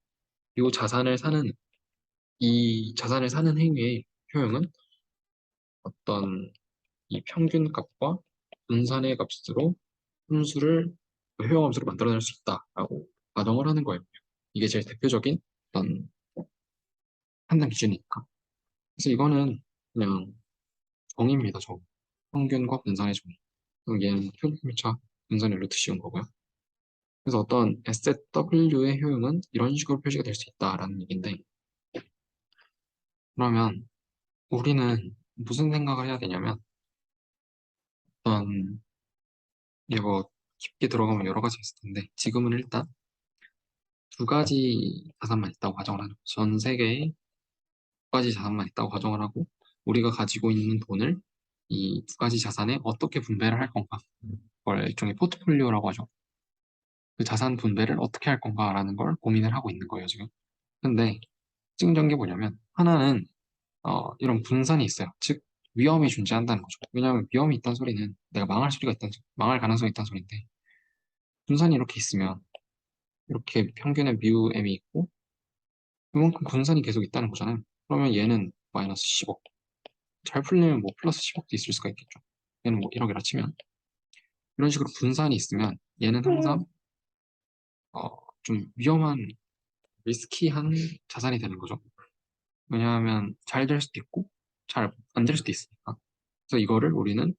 이 자산을 사는 행위의 효용은 어떤 이 평균값과 분산의 값으로 함수를 효용함수로 만들어낼 수 있다라고 가정을 하는 거예요. 이게 제일 대표적인 어떤 판단 기준이니까. 그래서 이거는 그냥 정의입니다, 정. 평균과 분산의 정의. 그럼 얘는 평균차 분산의 루트 씌운 거고요. 그래서 어떤 SW의 효용은 이런 식으로 표시가 될 수 있다라는 얘기인데, 그러면 우리는 무슨 생각을 해야 되냐면, 어떤 이게 뭐 깊게 들어가면 여러 가지 있을 텐데 지금은 일단 두 가지 자산만 있다고 가정을 하죠. 전 세계에 두 가지 자산만 있다고 가정을 하고 우리가 가지고 있는 돈을 이 두 가지 자산에 어떻게 분배를 할 건가? 그걸 일종의 포트폴리오라고 하죠. 그 자산 분배를 어떻게 할 건가라는 걸 고민을 하고 있는 거예요, 지금. 근데 특징적인 게 뭐냐면 하나는 이런 분산이 있어요. 즉 위험이 존재한다는 거죠. 왜냐하면 위험이 있다는 소리는 내가 망할 가능성이 있다는 소리인데 분산이 이렇게 있으면 이렇게 평균의 뮤 m이 있고 그만큼 분산이 계속 있다는 거잖아요. 그러면 얘는 마이너스 10억. 잘 풀리면 뭐 플러스 10억도 있을 수가 있겠죠. 얘는 뭐 1억이라 치면 이런 식으로 분산이 있으면 얘는 항상 좀 위험한 리스키한 자산이 되는 거죠. 왜냐하면 잘 될 수도 있고 잘 안 될 수도 있으니까. 그래서 이거를 우리는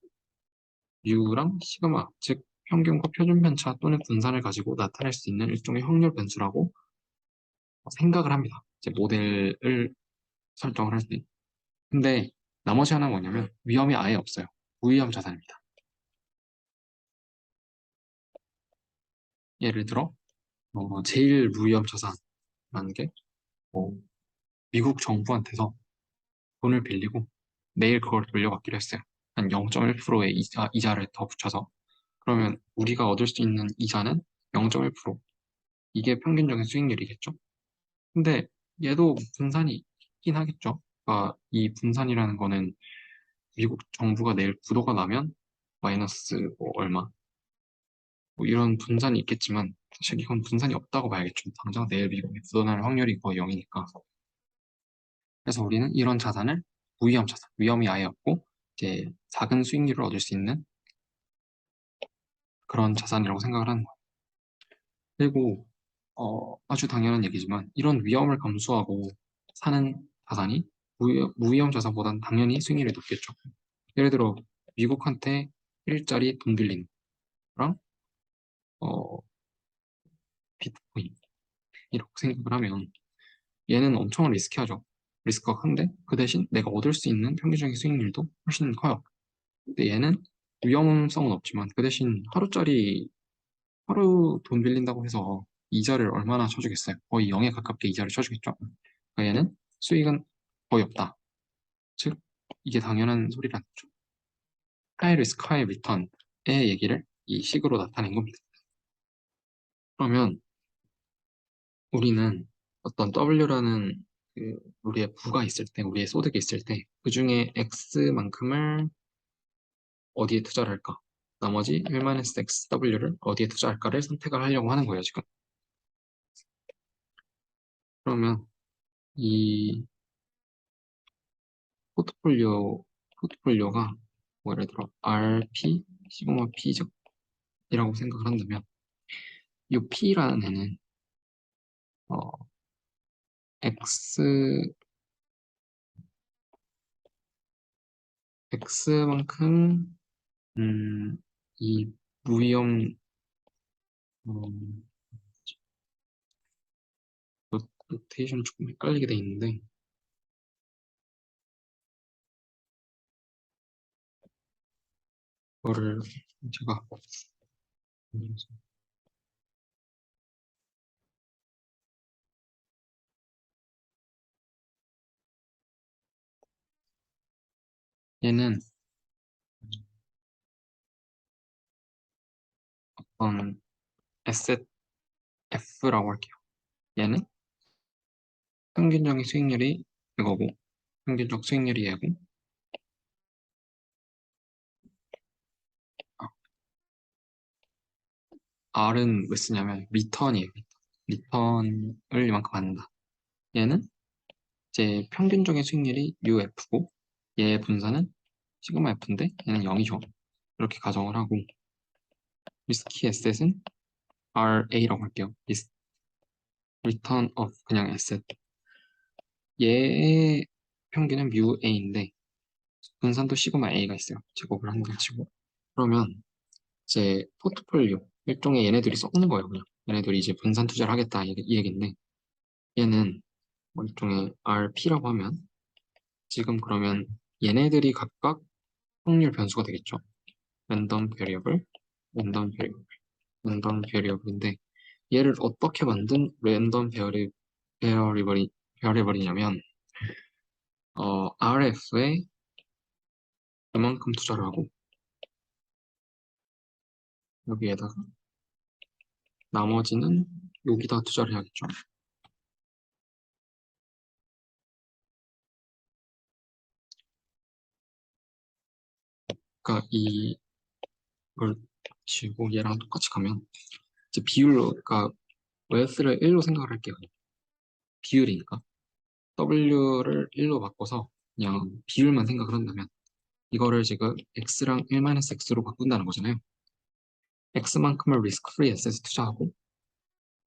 뮤랑 시그마, 즉 평균과 표준 편차 또는 분산을 가지고 나타낼 수 있는 일종의 확률 변수라고 생각을 합니다. 이제 모델을 설정을 할 때. 근데 나머지 하나는 뭐냐면 위험이 아예 없어요. 무위험 자산입니다. 예를 들어 제일 무위험 자산이라는 게 뭐, 미국 정부한테서 돈을 빌리고 내일 그걸 돌려받기로 했어요. 한 0.1%의 이자를 더 붙여서. 그러면 우리가 얻을 수 있는 이자는 0.1%. 이게 평균적인 수익률이겠죠? 근데 얘도 분산이 있긴 하겠죠? 그러니까 이 분산이라는 거는 미국 정부가 내일 부도가 나면 마이너스 뭐 얼마 뭐 이런 분산이 있겠지만 사실 이건 분산이 없다고 봐야겠죠. 당장 내일 미국이 부도 날 확률이 거의 0이니까. 그래서 우리는 이런 자산을 무위험 자산, 위험이 아예 없고 이제 작은 수익률을 얻을 수 있는 그런 자산이라고 생각을 하는 거예요. 그리고 아주 당연한 얘기지만 이런 위험을 감수하고 사는 자산이 무위험 자산보다는 당연히 수익률이 높겠죠. 예를 들어 미국한테 일자리 돈 빌리는 거랑 어, 비트코인 이렇게 생각을 하면 얘는 엄청 리스키하죠. 리스크가 큰데 그 대신 내가 얻을 수 있는 평균적인 수익률도 훨씬 커요. 근데 얘는 위험성은 없지만 그 대신 하루 돈 빌린다고 해서 이자를 얼마나 쳐주겠어요? 거의 0에 가깝게 이자를 쳐주겠죠? 그러니까 얘는 수익은 거의 없다. 즉, 이게 당연한 소리라는 거죠. 하이 리스크, 하이 리턴의 얘기를 이 식으로 나타낸 겁니다. 그러면 우리는 어떤 W라는 우리의 부가 있을 때, 우리의 소득이 있을 때, 그 중에 X만큼을 어디에 투자를 할까? 나머지 1-XW를 어디에 투자할까를 선택을 하려고 하는 거예요, 지금. 그러면 이 포트폴리오가 뭐 예를 들어 RP, 시그마 P죠? 이라고 생각을 한다면 이 P라는 애는 어, X, X만큼 이 무위험 음, 로테이션 조금 헷갈리게 돼 있는데 이거를 제가 얘는 어떤 에셋 F라고 할게요. 얘는 평균적인 수익률이 이거고 평균적 수익률이 얘고 R은 왜 쓰냐면 리턴이에요. 리턴을 이만큼 받는다. 얘는 이제 평균적인 수익률이 UF고 얘의 분산은 시그마 F인데 얘는 0이죠. 이렇게 가정을 하고 리스키 에셋은 RA라고 할게요. 리턴 of 그냥 에셋. 얘의 평균은 뮤 A인데 분산도 시그마 A가 있어요. 제곱을 하는 거 치고. 그러면 이제 포트폴리오 일종의 얘네들이 섞는 거예요. 그냥 얘네들이 이제 분산 투자를 하겠다 이 얘기인데 얘는 뭐 일종의 RP라고 하면 지금 그러면 얘네들이 각각 확률 변수가 되겠죠. 랜덤 베리어블, 랜덤 베리어블, 랜덤 베리어블인데 얘를 어떻게 만든 랜덤 베어리블이냐면 RF에 이만큼 투자를 하고 여기에다가 나머지는 여기다 투자를 해야겠죠. 그러니까 이걸 지우고 얘랑 똑같이 가면 이제 비율로 그러니까 웨스를 1로 생각을 할게요. 비율이니까 W를 1로 바꿔서 그냥 비율만 생각을 한다면 이거를 지금 X랑 1-X로 바꾼다는 거잖아요. X만큼을 리스크 프리 에셋에 투자하고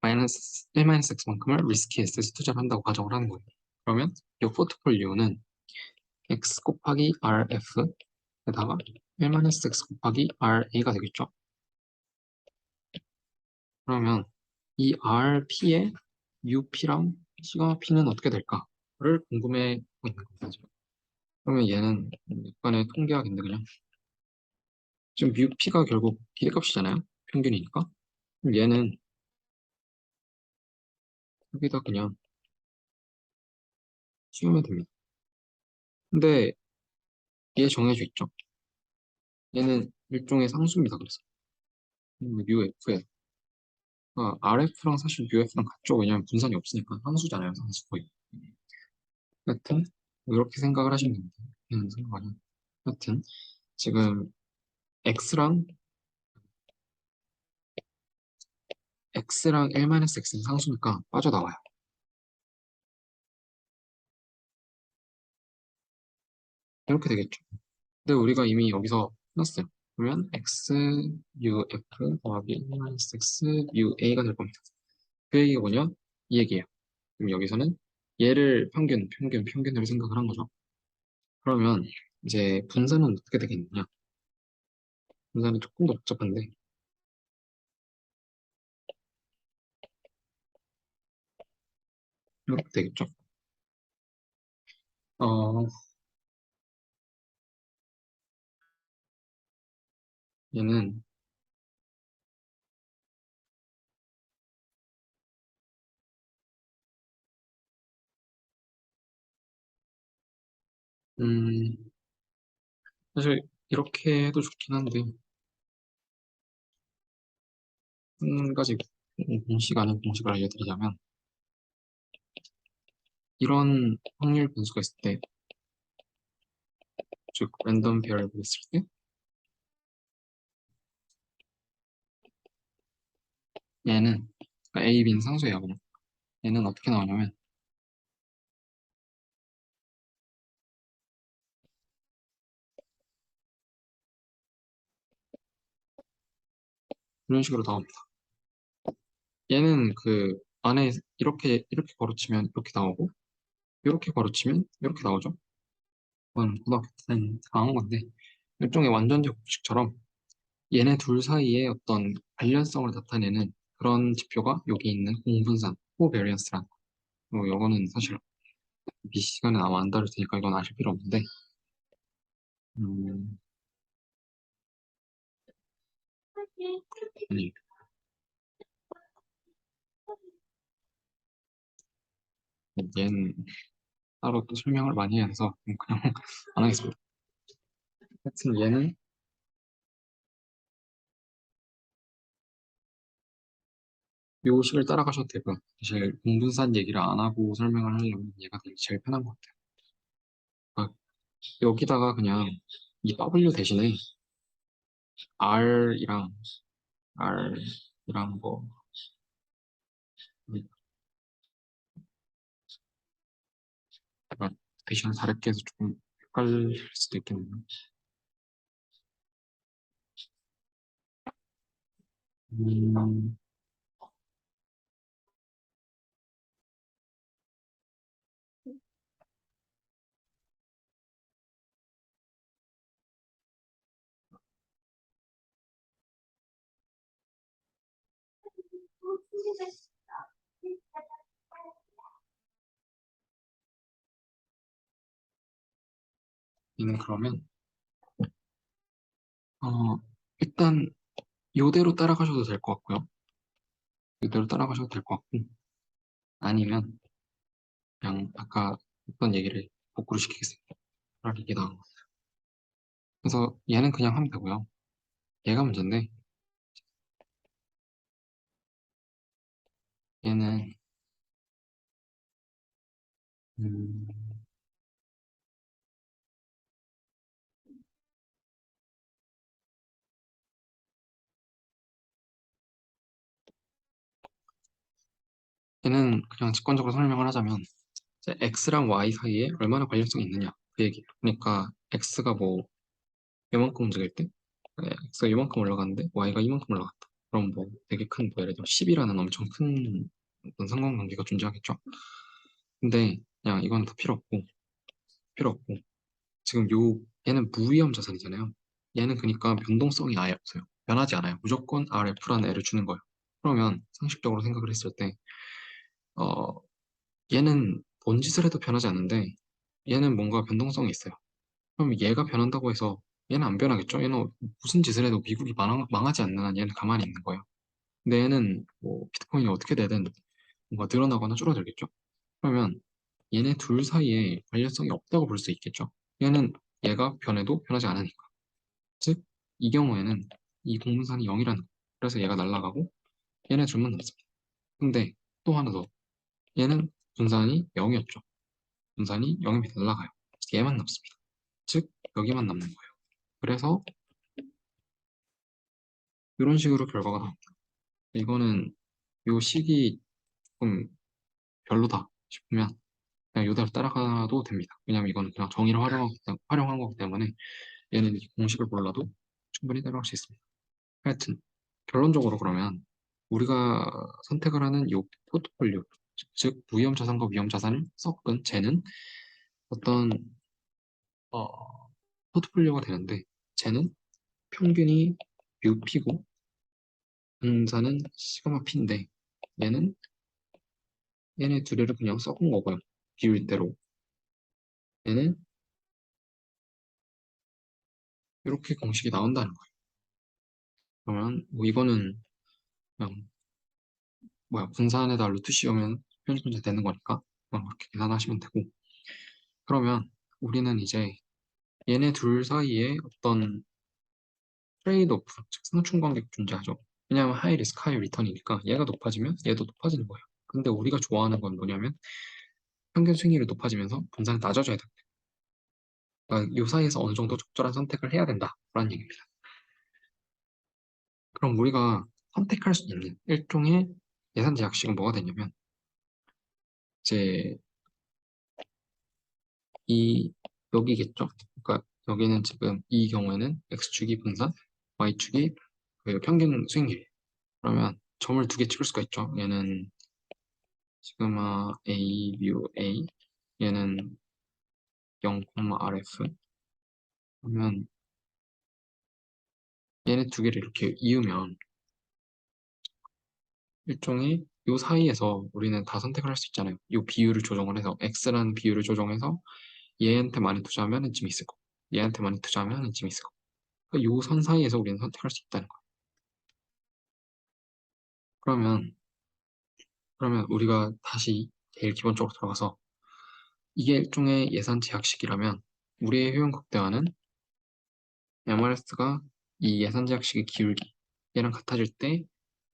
마이너스 1-X만큼을 리스키 에셋에 투자를 한다고 가정을 하는 거예요. 그러면 이 포트폴리오는 X 곱하기 RF에다가 1-X 곱하기 RA가 되겠죠. 그러면 이 RP에 UP랑 C가 P는 어떻게 될까를 궁금해 하고 있는 거죠. 그러면 얘는 약간의 통계학인데 그냥 지금 뮤 P가 결국 기대값이잖아요. 평균이니까. 그럼 얘는 여기다 그냥 씌우면 됩니다. 근데 얘 정해져 있죠. 얘는 일종의 상수입니다. 그래서 뮤 F에 RF랑 사실 뮤 F랑 같죠. 왜냐하면 분산이 없으니까 상수잖아요. 상수 거의. 하여튼 이렇게 생각을 하시면 됩니다. 그냥 생각하면 하여튼 지금 X랑 X랑 L-X는 상수니까 빠져나와요. 이렇게 되겠죠. 근데 우리가 이미 여기서 풀었어요. 그러면 X, U, F 더하기 L-X, U, A가 될 겁니다. 그 얘기가 뭐냐? 이 얘기예요. 그럼 여기서는 얘를 평균으로 생각을 한 거죠. 그러면 이제 분산은 어떻게 되겠느냐? 분산은 조금 더 복잡한데 이렇게 되겠죠. 어, 얘는 음, 사실 이렇게 해도 좋긴 한데 한 가지 공식 아닌 공식을 알려드리자면 이런 확률 분수가 있을 때, 즉 랜덤 베어리블 있을 때 얘는 그러니까 A, B는 상수예요. 그냥 얘는 어떻게 나오냐면 이런 식으로 나옵니다. 얘는 그 안에 이렇게 걸어치면 이렇게 나오고 이렇게 걸어치면 이렇게 나오죠. 그건 고등학교 때 당한 건데 일종의 완전적 법칙처럼 얘네 둘 사이에 어떤 관련성을 나타내는 그런 지표가 여기 있는 공분산, 코베리언스란. 뭐 이거는 사실 이 시간에 아마 안 다룰 테니까 이건 아실 필요 없는데 음, 아니 얘는 따로 또 설명을 많이 해야 해서 그냥 안 하겠습니다. 하여튼 얘는 요 식을 따라가셔도 되고요. 사실 공분산 얘기를 안 하고 설명을 하려면 얘가 되게 제일 편한 것 같아요. 그러니까 여기다가 그냥 이 W 대신에 R이랑 R이랑 뭐 약간 대신을 다르게 해서 조금 헷갈릴 수도 있겠네요. 음, 얘는 그러면 어, 일단 요대로 따라가셔도 될 것 같고요. 요대로 따라가셔도 될 것 같고 아니면 그냥 아까 했던 얘기를 거꾸로 시키겠습니다. 차라리 이게 나은 것 같아요. 그래서 얘는 그냥 하면 되고요. 얘가 문제인데 얘는 음, 얘는 그냥 직관적으로 설명을 하자면 이제 x랑 y 사이에 얼마나 관련성이 있느냐 그 얘기예요. 그러니까 x가 뭐 요만큼 움직일 때 x가 요만큼 올라가는데 y가 이만큼 올라갔다. 그럼 뭐 되게 큰 뭐 예를 들어 10이라는 엄청 큰 어떤 상관관계가 존재하겠죠. 근데 그냥 이건 다 필요 없고 지금 얘는 무위험 자산이잖아요. 얘는 그러니까 변동성이 아예 없어요. 변하지 않아요. 무조건 RF라는 애를 주는 거예요. 그러면 상식적으로 생각을 했을 때 얘는 뭔 짓을 해도 변하지 않는데 얘는 뭔가 변동성이 있어요. 그럼 얘가 변한다고 해서 얘는 안 변하겠죠? 얘는 무슨 짓을 해도 미국이 망하지 않는 한 얘는 가만히 있는 거예요. 근데 얘는 뭐 비트코인이 어떻게 되든 뭔가 늘어나거나 줄어들겠죠? 그러면 얘네 둘 사이에 관련성이 없다고 볼 수 있겠죠? 얘는 얘가 변해도 변하지 않으니까. 즉, 이 경우에는 이 공분산이 0이라는 거예요. 그래서 얘가 날아가고 얘네 둘만 남습니다. 근데 또 하나 더. 얘는 분산이 0이었죠. 분산이 0이 날아가요. 얘만 남습니다. 즉, 여기만 남는 거예요. 그래서 이런 식으로 결과가 나옵니다. 이거는 요 식이 조금 별로다 싶으면 그냥 요대로 따라가도 됩니다. 왜냐면 이거는 그냥 정의를 활용한 거기 때문에 얘는 이 공식을 몰라도 충분히 따라갈 수 있습니다. 하여튼 결론적으로 그러면 우리가 선택을 하는 요 포트폴리오, 즉 무위험 자산과 위험 자산을 섞은 쟤는 어떤 포트폴리오가 되는데 쟤는 평균이 뮤피고 분산은 시그마 피인데 얘는 얘네 두 개를 그냥 섞은 거고요. 비율대로 얘는 이렇게 공식이 나온다는 거예요. 그러면 뭐 이거는 그냥 뭐야 분산에다 루트 씌우면 편집문제 되는 거니까 그냥 그렇게 계산하시면 되고 그러면 우리는 이제 얘네 둘 사이에 어떤 트레이드오프, 즉 상충 관계가 존재하죠. 왜냐하면 하이 리스크 하이 리턴이니까 얘가 높아지면 얘도 높아지는 거예요. 근데 우리가 좋아하는 건 뭐냐면 평균 수익률이 높아지면서 분산이 낮아져야 됩니다. 그러니까 이 사이에서 어느 정도 적절한 선택을 해야 된다라는 얘기입니다. 그럼 우리가 선택할 수 있는 일종의 예산 제약식은 뭐가 되냐면 이제 이 여기겠죠. 그러니까 여기는 지금 이 경우에는 x축이 분산, y축이 그 평균 수익률이에요. 그러면 점을 두 개 찍을 수가 있죠. 얘는 시그마 A, 뮤 A, 얘는 0, RF. 그러면 얘네 두 개를 이렇게 이으면 일종의 요 사이에서 우리는 다 선택을 할 수 있잖아요. 요 비율을 조정을 해서 X라는 비율을 조정해서 얘한테 많이 투자하면 이쯤 있을 거고 얘한테 많이 투자하면 이쯤 있을 거고 그러니까 요 선 사이에서 우리는 선택할 수 있다는 거예요. 그러면 우리가 다시 제일 기본적으로 들어가서 이게 일종의 예산 제약식이라면 우리의 효용 극대화는 MRS가 이 예산 제약식의 기울기 얘랑 같아질 때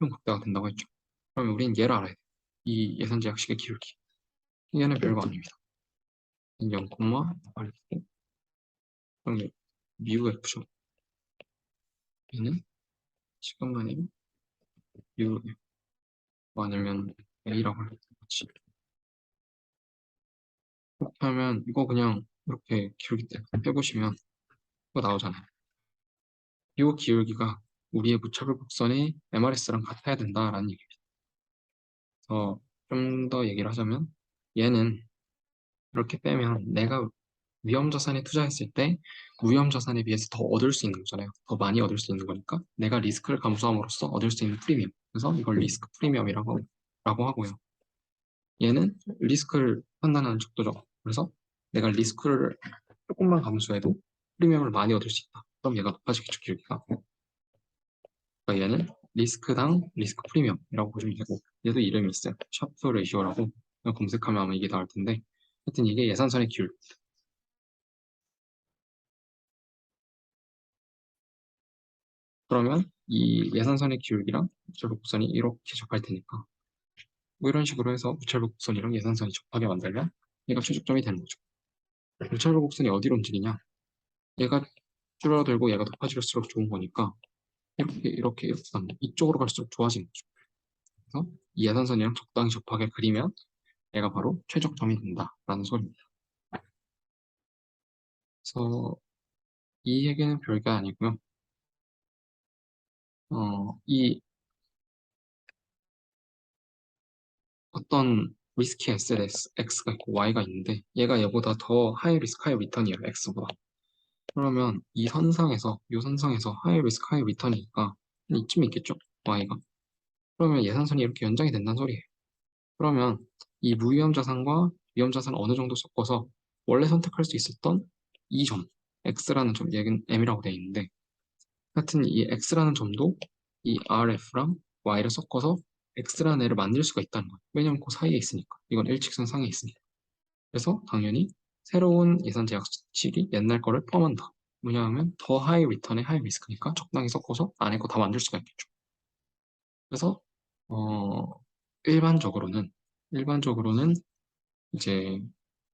효용 극대화가 된다고 했죠. 그러면 우리는 얘를 알아야 돼. 이 예산 제약식의 기울기. 얘는 별거 아닙니다. 0, RF 그럼 미우 F죠. 얘는 시간만이 미우 F 아니면 A라고 할때 같이 그렇게 하면 이거 그냥 이렇게 기울기 때 해보시면 이거 나오잖아요. 이 기울기가 우리의 무차별 곡선의 MRS랑 같아야 된다라는 얘기입니다. 좀 더 얘기를 하자면 얘는 이렇게 빼면 내가 위험 자산에 투자했을 때 무위험 자산에 비해서 더 얻을 수 있는 거잖아요. 더 많이 얻을 수 있는 거니까 내가 리스크를 감수함으로써 얻을 수 있는 프리미엄. 그래서 이걸 리스크 프리미엄이라고 하고요. 얘는 리스크를 판단하는 척도죠. 그래서 내가 리스크를 조금만 감수해도 프리미엄을 많이 얻을 수 있다. 그럼 얘가 높아지겠죠, 기울기가. 그러니까 얘는 리스크당 리스크 프리미엄이라고 보시면 되고 얘도 이름이 있어요. 샤프 레이시오라고 검색하면 아마 이게 나올 텐데 하여튼 이게 예산선의 기울. 그러면 이 예산선의 기울기랑 우철복 곡선이 이렇게 접할 테니까 뭐 이런 식으로 해서 우철복 곡선이랑 예산선이 접하게 만들면 얘가 최적점이 되는 거죠. 우철복 곡선이 어디로 움직이냐? 얘가 줄어들고 얘가 높아질수록 좋은 거니까 이렇게 이쪽으로 갈수록 좋아지는 거죠. 그래서 이 예산선이랑 적당히 접하게 그리면 얘가 바로 최적점이 된다라는 소리입니다. 그래서 이 얘기는 별게 아니고요. 이 어떤 리스키 에셋 X가 있고 Y가 있는데 얘가 얘보다 더 하이 리스크 하이 리턴이에요. X보다. 그러면 이 선상에서 하이 리스크 하이 리턴이니까 이쯤에 있겠죠. Y가. 그러면 예산선이 이렇게 연장이 된다는 소리예요. 그러면 이 무위험 자산과 위험 자산을 어느 정도 섞어서 원래 선택할 수 있었던 이 점, X라는 점, 얘는 M이라고 되어 있는데, 하여튼 이 X라는 점도 이 RF랑 Y를 섞어서 X라는 애를 만들 수가 있다는 거예요. 왜냐면 그 사이에 있으니까. 이건 일직선 상에 있으니까. 그래서 당연히 새로운 예산 제약식이 옛날 거를 포함한다. 왜냐하면 더 하이 리턴에 하이 리스크니까 적당히 섞어서 안에 거 다 만들 수가 있겠죠. 그래서 어, 일반적으로는 일반적으로는 이제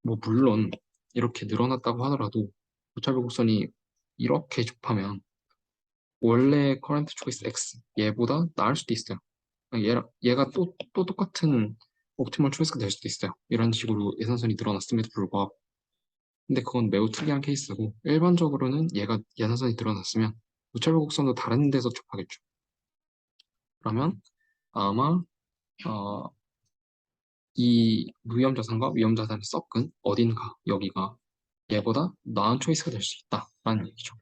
뭐 물론 이렇게 늘어났다고 하더라도 무차별 곡선이 이렇게 좁하면 원래 커런트 초이스 X 얘보다 나을 수도 있어요. 얘가 또 똑같은 옵티멀 초이스가 될 수도 있어요. 이런 식으로 예산선이 늘어났음에도 불구하고. 근데 그건 매우 특이한 케이스고 일반적으로는 얘가 예산선이 늘어났으면 무차별 곡선도 다른 데서 좁하겠죠. 그러면 아마 어, 이 무위험 자산과 위험 자산을 섞은 어딘가 여기가 얘보다 나은 초이스가 될 수 있다라는 얘기죠.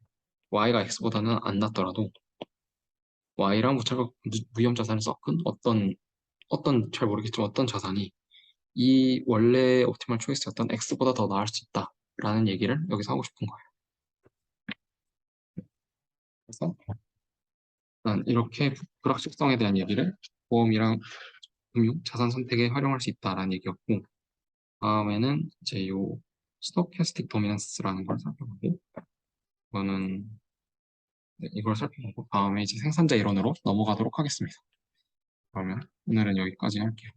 Y가 X보다는 안 낫더라도 Y랑 무위험 자산을 섞은 어떤 잘 모르겠지만 어떤 자산이 이 원래 옵티멀 초이스였던 X보다 더 나을 수 있다라는 얘기를 여기서 하고 싶은 거예요. 그래서 난 이렇게 불확실성에 대한 얘기를 보험이랑 금융, 자산 선택에 활용할 수 있다라는 얘기였고 다음에는 이제 요 스토캐스틱 도미넌스라는 걸 살펴보고 이거는 네, 이걸 살펴보고 다음에 이제 생산자 이론으로 넘어가도록 하겠습니다. 그러면 오늘은 여기까지 할게요.